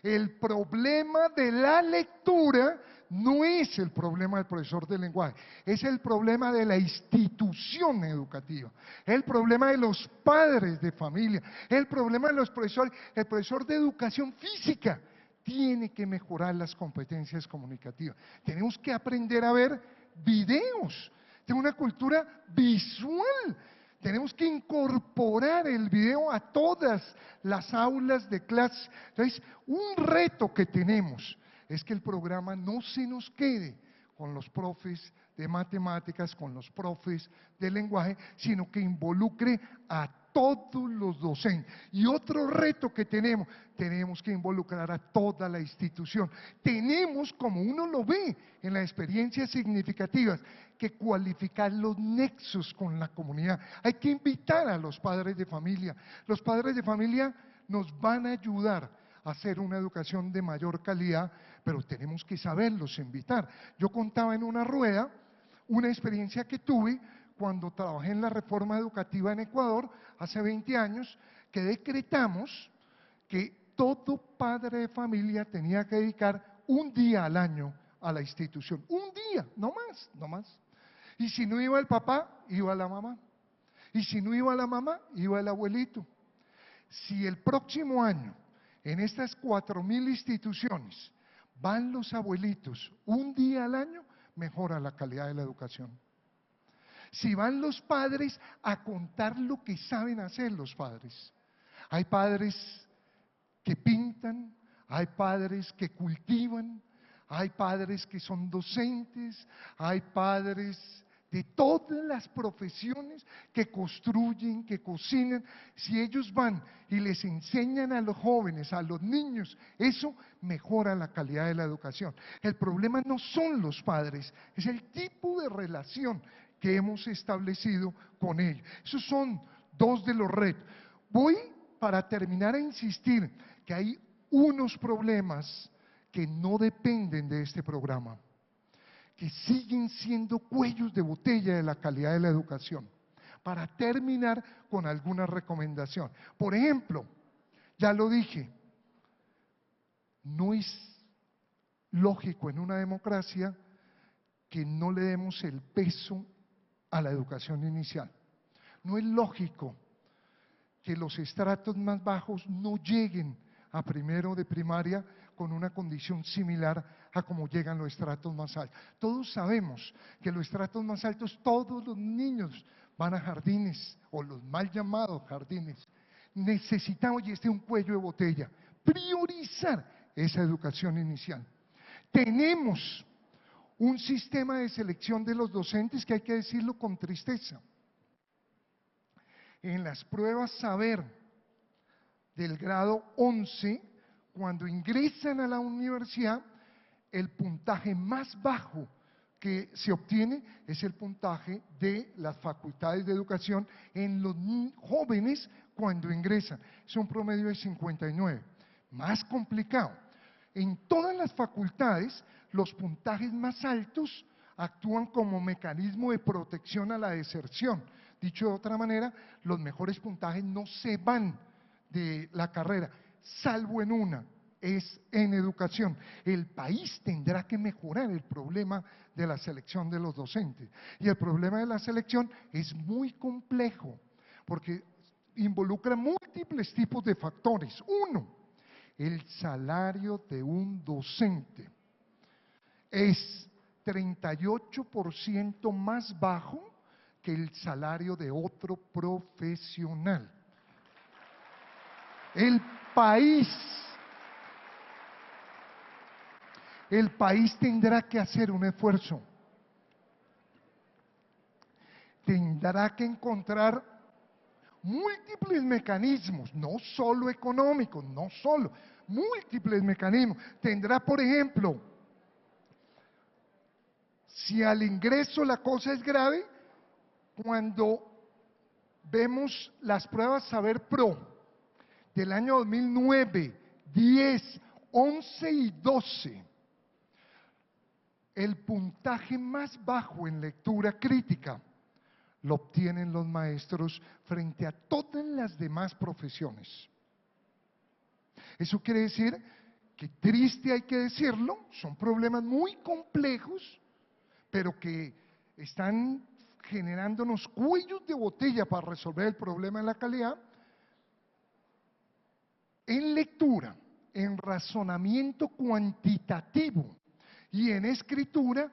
El problema de la lectura no es el problema del profesor de lenguaje, es el problema de la institución educativa, el problema de los padres de familia, el problema de los profesores. El profesor de educación física tiene que mejorar las competencias comunicativas. Tenemos que aprender a ver videos, tenemos una cultura visual. Tenemos que incorporar el video a todas las aulas de clase. Entonces, un reto que tenemos es que el programa no se nos quede con los profes de matemáticas, con los profes de lenguaje, sino que involucre a todos los docentes. Y otro reto que tenemos que involucrar a toda la institución. Tenemos, como uno lo ve en las experiencias significativas, que cualificar los nexos con la comunidad. Hay que invitar a los padres de familia. Los padres de familia nos van a ayudar a hacer una educación de mayor calidad, pero tenemos que saberlos invitar. Yo contaba en una rueda una experiencia que tuve cuando trabajé en la reforma educativa en Ecuador hace 20 años, que decretamos que todo padre de familia tenía que dedicar un día al año a la institución. Un día, no más, no más. Y si no iba el papá, iba la mamá. Y si no iba la mamá, iba el abuelito. Si el próximo año, en estas 4.000 instituciones, van los abuelitos un día al año, mejora la calidad de la educación. Si van los padres a contar lo que saben hacer los padres. Hay padres que pintan, hay padres que cultivan, hay padres que son docentes, hay padres de todas las profesiones que construyen, que cocinan. Si ellos van y les enseñan a los jóvenes, a los niños, eso mejora la calidad de la educación. El problema no son los padres, es el tipo de relación que hemos establecido con ellos. Esos son dos de los retos. Voy, para terminar, a insistir que hay unos problemas que no dependen de este programa, que siguen siendo cuellos de botella de la calidad de la educación. Para terminar con alguna recomendación. Por ejemplo, ya lo dije, no es lógico en una democracia que no le demos el peso a la educación inicial. No es lógico que los estratos más bajos no lleguen a primero de primaria con una condición similar a como llegan los estratos más altos. Todos sabemos que los estratos más altos, todos los niños van a jardines, o los mal llamados jardines. Necesitamos, y este es un cuello de botella, priorizar esa educación inicial. Tenemos un sistema de selección de los docentes que hay que decirlo con tristeza. En las pruebas saber del grado 11, cuando ingresan a la universidad, el puntaje más bajo que se obtiene es el puntaje de las facultades de educación en los jóvenes cuando ingresan. Es un promedio de 59. Más complicado. En todas las facultades, los puntajes más altos actúan como mecanismo de protección a la deserción. Dicho de otra manera, los mejores puntajes no se van de la carrera, salvo en una, es en educación. El país tendrá que mejorar el problema de la selección de los docentes. Y el problema de la selección es muy complejo, porque involucra múltiples tipos de factores. Uno, el salario de un docente es 38% más bajo que el salario de otro profesional. El país tendrá que hacer un esfuerzo, tendrá que encontrar múltiples mecanismos, no solo económicos, no solo, múltiples mecanismos. Tendrá, por ejemplo, si al ingreso la cosa es grave, cuando vemos las pruebas Saber Pro del año 2009, 10, 11 y 12, el puntaje más bajo en lectura crítica lo obtienen los maestros frente a todas las demás profesiones. Eso quiere decir que, triste hay que decirlo, son problemas muy complejos, pero que están generándonos cuellos de botella para resolver el problema de la calidad. En lectura, en razonamiento cuantitativo y en escritura,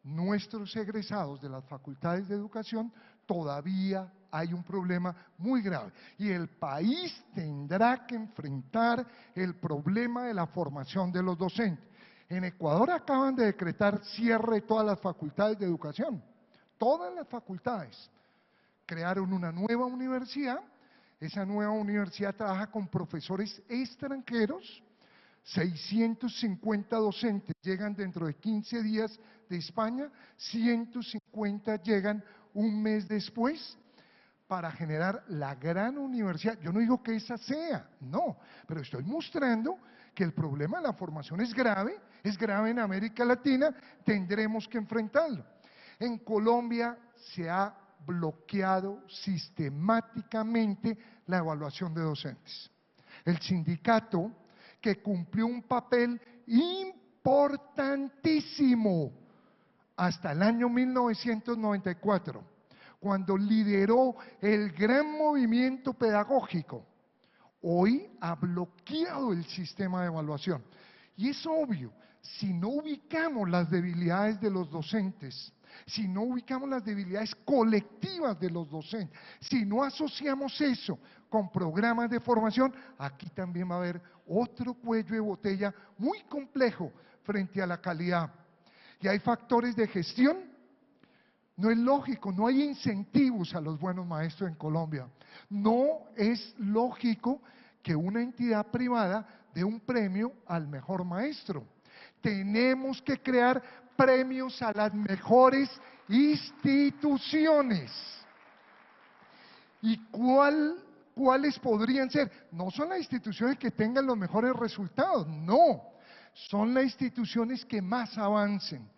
nuestros egresados de las facultades de educación todavía hay un problema muy grave y el país tendrá que enfrentar el problema de la formación de los docentes. En Ecuador acaban de decretar cierre de todas las facultades de educación, todas las facultades. Crearon una nueva universidad, esa nueva universidad trabaja con profesores extranjeros, 650 docentes llegan dentro de 15 días de España, 150 llegan un mes después para generar la gran universidad. Yo no digo que esa sea, no, pero estoy mostrando que el problema de la formación es grave en América Latina, tendremos que enfrentarlo. En Colombia se ha bloqueado sistemáticamente la evaluación de docentes. El sindicato, que cumplió un papel importantísimo hasta el año 1994, cuando lideró el gran movimiento pedagógico, hoy ha bloqueado el sistema de evaluación. Y es obvio, si no ubicamos las debilidades de los docentes, si no ubicamos las debilidades colectivas de los docentes, si no asociamos eso con programas de formación, aquí también va a haber otro cuello de botella muy complejo frente a la calidad. Y hay factores de gestión. No es lógico, no hay incentivos a los buenos maestros en Colombia. No es lógico que una entidad privada dé un premio al mejor maestro. Tenemos que crear premios a las mejores instituciones. ¿Y cuáles podrían ser? No son las instituciones que tengan los mejores resultados, no. Son las instituciones que más avancen.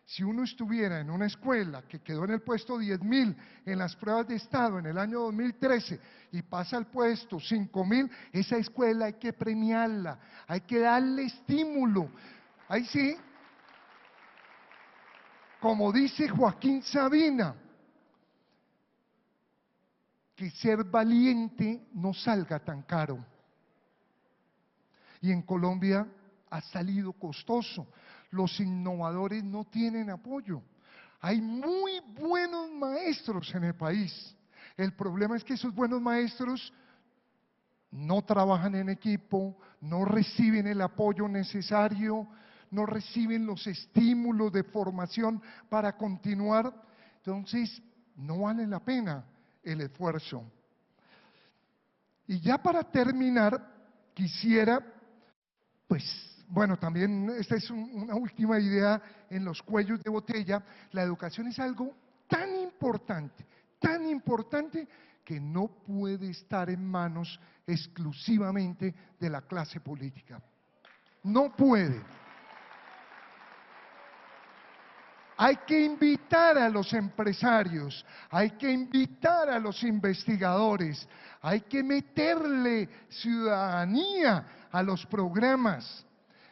Si uno estuviera en una escuela que quedó en el puesto 10.000 en las pruebas de Estado en el año 2013 y pasa al puesto 5.000, esa escuela hay que premiarla, hay que darle estímulo. Ahí sí, como dice Joaquín Sabina, que ser valiente no salga tan caro. Y en Colombia ha salido costoso. Los innovadores no tienen apoyo. Hay muy buenos maestros en el país. El problema es que esos buenos maestros no trabajan en equipo, no reciben el apoyo necesario, no reciben los estímulos de formación para continuar. Entonces, no vale la pena el esfuerzo. Y ya para terminar, quisiera, pues, bueno, también esta es una última idea en los cuellos de botella. La educación es algo tan importante que no puede estar en manos exclusivamente de la clase política. No puede. Hay que invitar a los empresarios, hay que invitar a los investigadores, hay que meterle ciudadanía a los programas.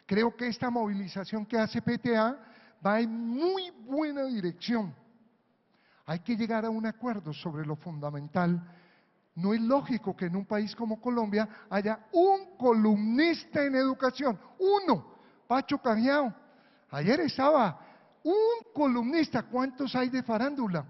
Creo que esta movilización que hace PTA va en muy buena dirección. Hay que llegar a un acuerdo sobre lo fundamental. No es lógico que en un país como Colombia haya un columnista en educación, uno, Pacho Cajiao. Ayer estaba un columnista, ¿cuántos hay de farándula?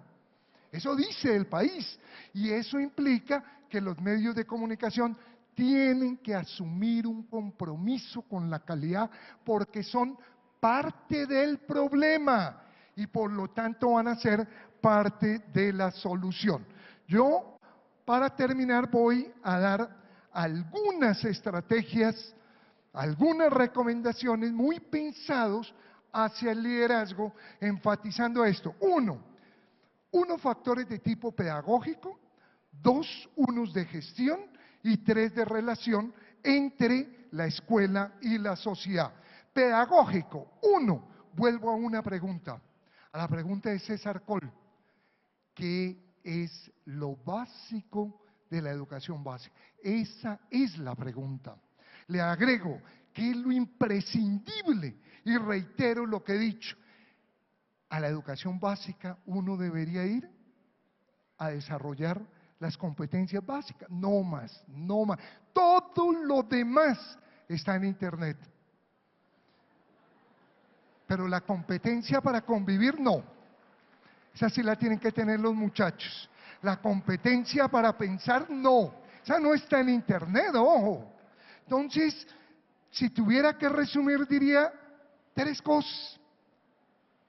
Eso dice el país, y eso implica que los medios de comunicación tienen que asumir un compromiso con la calidad porque son parte del problema y por lo tanto van a ser parte de la solución. Yo, para terminar, voy a dar algunas estrategias, algunas recomendaciones muy pensados hacia el liderazgo, enfatizando esto. Uno, factores de tipo pedagógico; dos, unos de gestión; y tres, de relación entre la escuela y la sociedad. Pedagógico, uno, vuelvo a una pregunta, a la pregunta de César Coll: ¿qué es lo básico de la educación básica? Esa es la pregunta. Le agrego, ¿qué es lo imprescindible? Y reitero lo que he dicho: a la educación básica uno debería ir a desarrollar las competencias básicas, no más, no más. Todo lo demás está en Internet. Pero la competencia para convivir, no. Esa sí la tienen que tener los muchachos. La competencia para pensar, no. Esa no está en Internet, ojo. Entonces, si tuviera que resumir, diría tres cosas.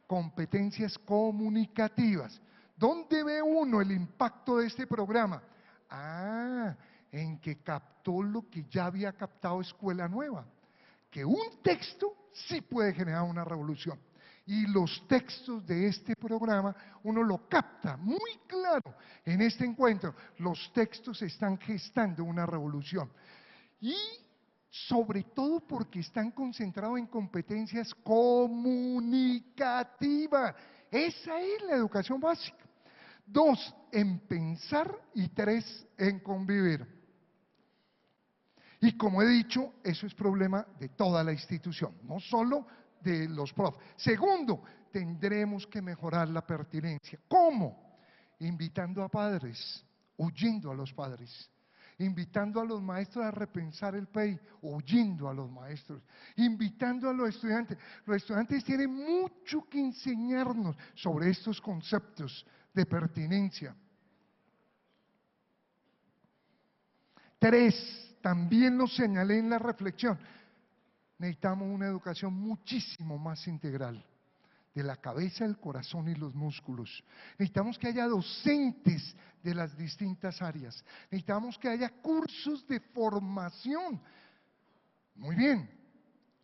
Competencias comunicativas. ¿Dónde ve uno el impacto de este programa? En que captó lo que ya había captado Escuela Nueva, que un texto sí puede generar una revolución. Y los textos de este programa uno lo capta muy claro en este encuentro. Los textos están gestando una revolución. Y sobre todo porque están concentrados en competencias comunicativas. Esa es la educación básica. Dos, en pensar, y tres, en convivir. Y como he dicho, eso es problema de toda la institución, no solo de los profes. Segundo, tendremos que mejorar la pertinencia. ¿Cómo? Invitando a padres, oyendo a los padres. Invitando a los maestros a repensar el PEI, oyendo a los maestros, invitando a los estudiantes. Los estudiantes tienen mucho que enseñarnos sobre estos conceptos de pertinencia. Tres, también lo señalé en la reflexión, necesitamos una educación muchísimo más integral, de la cabeza, el corazón y los músculos. Necesitamos que haya docentes de las distintas áreas. Necesitamos que haya cursos de formación. Muy bien,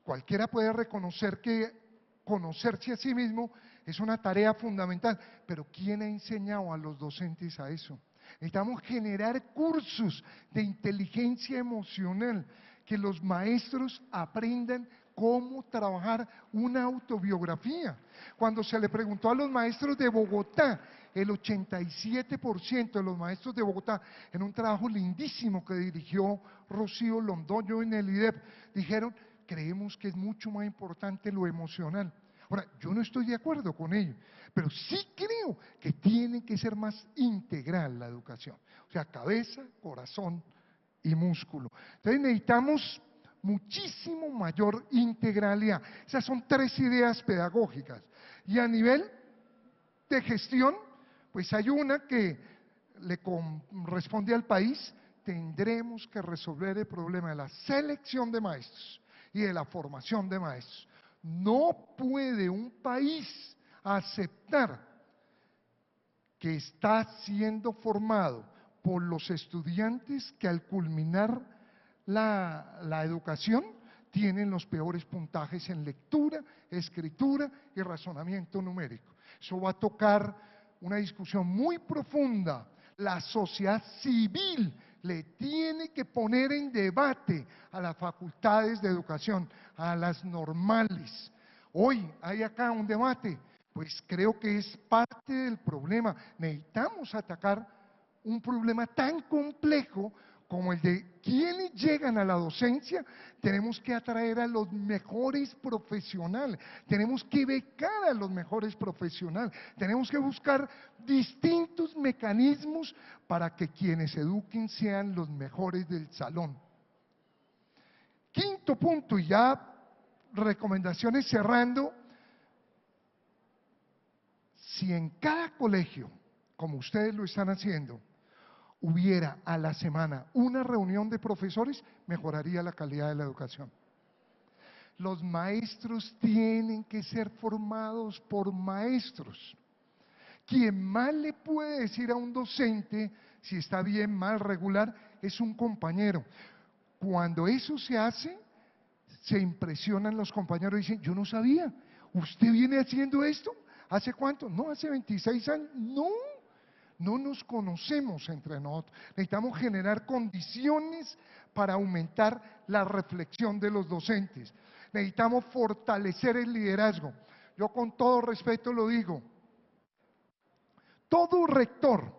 cualquiera puede reconocer que conocerse a sí mismo es una tarea fundamental, pero ¿quién ha enseñado a los docentes a eso? Necesitamos generar cursos de inteligencia emocional, que los maestros aprendan cómo trabajar una autobiografía. Cuando se le preguntó a los maestros de Bogotá, el 87% de los maestros de Bogotá, en un trabajo lindísimo que dirigió Rocío Londoño en el IDEP, dijeron: creemos que es mucho más importante lo emocional. Ahora, yo no estoy de acuerdo con ello, pero sí creo que tiene que ser más integral la educación. O sea, cabeza, corazón y músculo. Entonces necesitamos muchísimo mayor integralidad. Esas son 3 ideas pedagógicas. Y a nivel de gestión, pues hay una que le corresponde al país. Tendremos que resolver el problema de la selección de maestros y de la formación de maestros. No puede un país aceptar que está siendo formado por los estudiantes que al culminar la educación tienen los peores puntajes en lectura, escritura y razonamiento numérico. Eso va a tocar una discusión muy profunda. La sociedad civil le tiene que poner en debate a las facultades de educación, a las normales. Hoy hay acá un debate, pues creo que es parte del problema. Necesitamos atacar un problema tan complejo como el de quienes llegan a la docencia. Tenemos que atraer a los mejores profesionales, tenemos que becar a los mejores profesionales, tenemos que buscar distintos mecanismos para que quienes eduquen sean los mejores del salón. Quinto punto, y ya recomendaciones cerrando: si en cada colegio, como ustedes lo están haciendo, hubiera a la semana una reunión de profesores, mejoraría la calidad de la educación. Los maestros tienen que ser formados por maestros. Quien más le puede decir a un docente si está bien, mal, regular, es un compañero. Cuando eso se hace, se impresionan los compañeros y dicen: yo no sabía, ¿usted viene haciendo esto? ¿Hace cuánto? No, hace 26 años. No nos conocemos entre nosotros. Necesitamos generar condiciones para aumentar la reflexión de los docentes. Necesitamos fortalecer el liderazgo. Yo con todo respeto lo digo, todo rector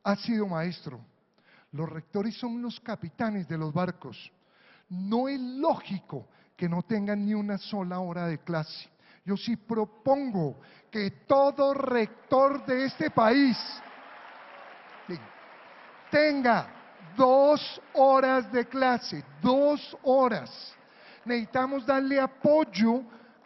ha sido maestro. Los rectores son los capitanes de los barcos. No es lógico que no tengan ni una sola hora de clase. Yo sí propongo que todo rector de este país tenga 2 horas de clase, 2 horas. Necesitamos darle apoyo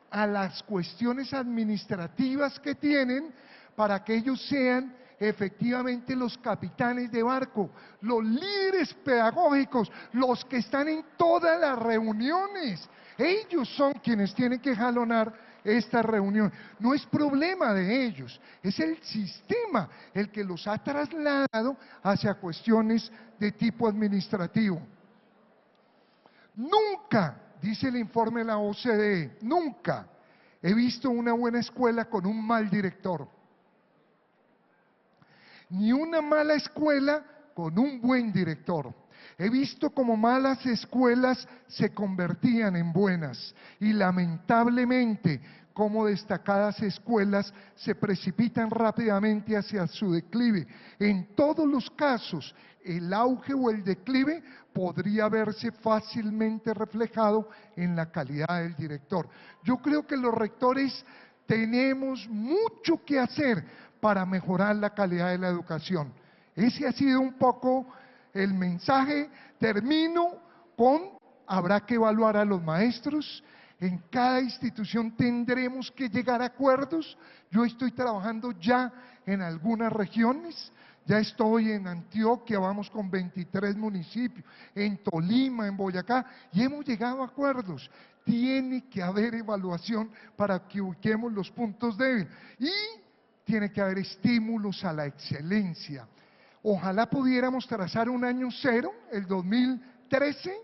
a las cuestiones administrativas que tienen para que ellos sean efectivamente los capitanes de barco, los líderes pedagógicos, los que están en todas las reuniones. Ellos son quienes tienen que jalonar esta reunión. No es problema de ellos, es el sistema el que los ha trasladado hacia cuestiones de tipo administrativo. Nunca, dice el informe de la OCDE, nunca he visto una buena escuela con un mal director, ni una mala escuela con un buen director. He visto cómo malas escuelas se convertían en buenas y lamentablemente cómo destacadas escuelas se precipitan rápidamente hacia su declive. En todos los casos, el auge o el declive podría verse fácilmente reflejado en la calidad del director. Yo creo que los rectores tenemos mucho que hacer para mejorar la calidad de la educación. Ese ha sido un poco el mensaje. Termino con: habrá que evaluar a los maestros. En cada institución tendremos que llegar a acuerdos. Yo estoy trabajando ya en algunas regiones. Ya estoy en Antioquia, vamos con 23 municipios, en Tolima, en Boyacá, y hemos llegado a acuerdos. Tiene que haber evaluación para que ubiquemos los puntos débiles y tiene que haber estímulos a la excelencia. Ojalá pudiéramos trazar un año cero, el 2013.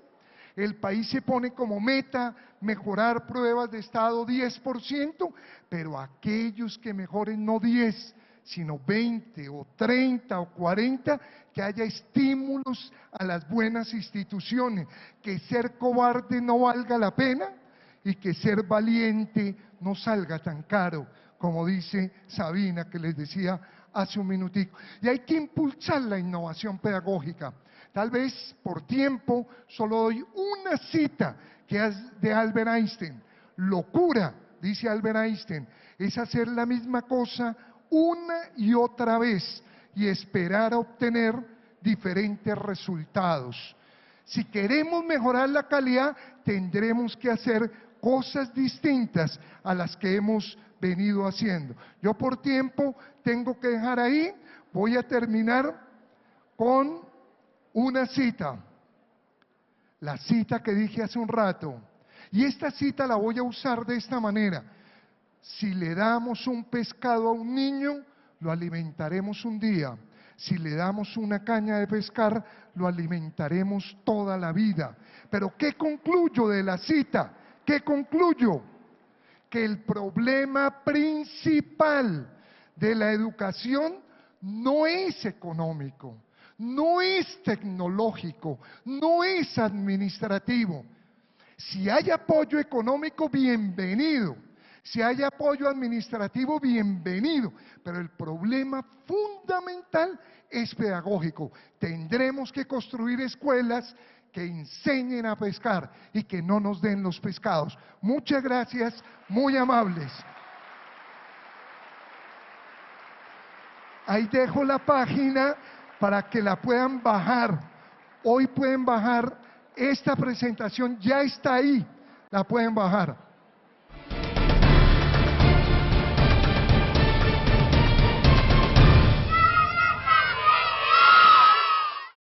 El país se pone como meta mejorar pruebas de estado 10%, pero aquellos que mejoren no 10, sino 20 o 30 o 40, que haya estímulos a las buenas instituciones, que ser cobarde no valga la pena y que ser valiente no salga tan caro, como dice Sabina, que les decía hace un minutico. Y hay que impulsar la innovación pedagógica. Tal vez por tiempo solo doy una cita que es de Albert Einstein. Locura, dice Albert Einstein, es hacer la misma cosa una y otra vez y esperar a obtener diferentes resultados. Si queremos mejorar la calidad, tendremos que hacer cosas distintas a las que hemos venido haciendo. Yo por tiempo tengo que dejar ahí, voy a terminar con una cita, la cita que dije hace un rato, y esta cita la voy a usar de esta manera: si le damos un pescado a un niño, lo alimentaremos un día. Si le damos una caña de pescar, lo alimentaremos toda la vida. Pero ¿qué concluyo de la cita? ¿Qué concluyo? Que el problema principal de la educación no es económico, no es tecnológico, no es administrativo. Si hay apoyo económico, bienvenido. Si hay apoyo administrativo, bienvenido. Pero el problema fundamental es pedagógico. Tendremos que construir escuelas que enseñen a pescar y que no nos den los pescados. Muchas gracias, muy amables. Ahí dejo la página para que la puedan bajar. Hoy pueden bajar esta presentación, ya está ahí, la pueden bajar.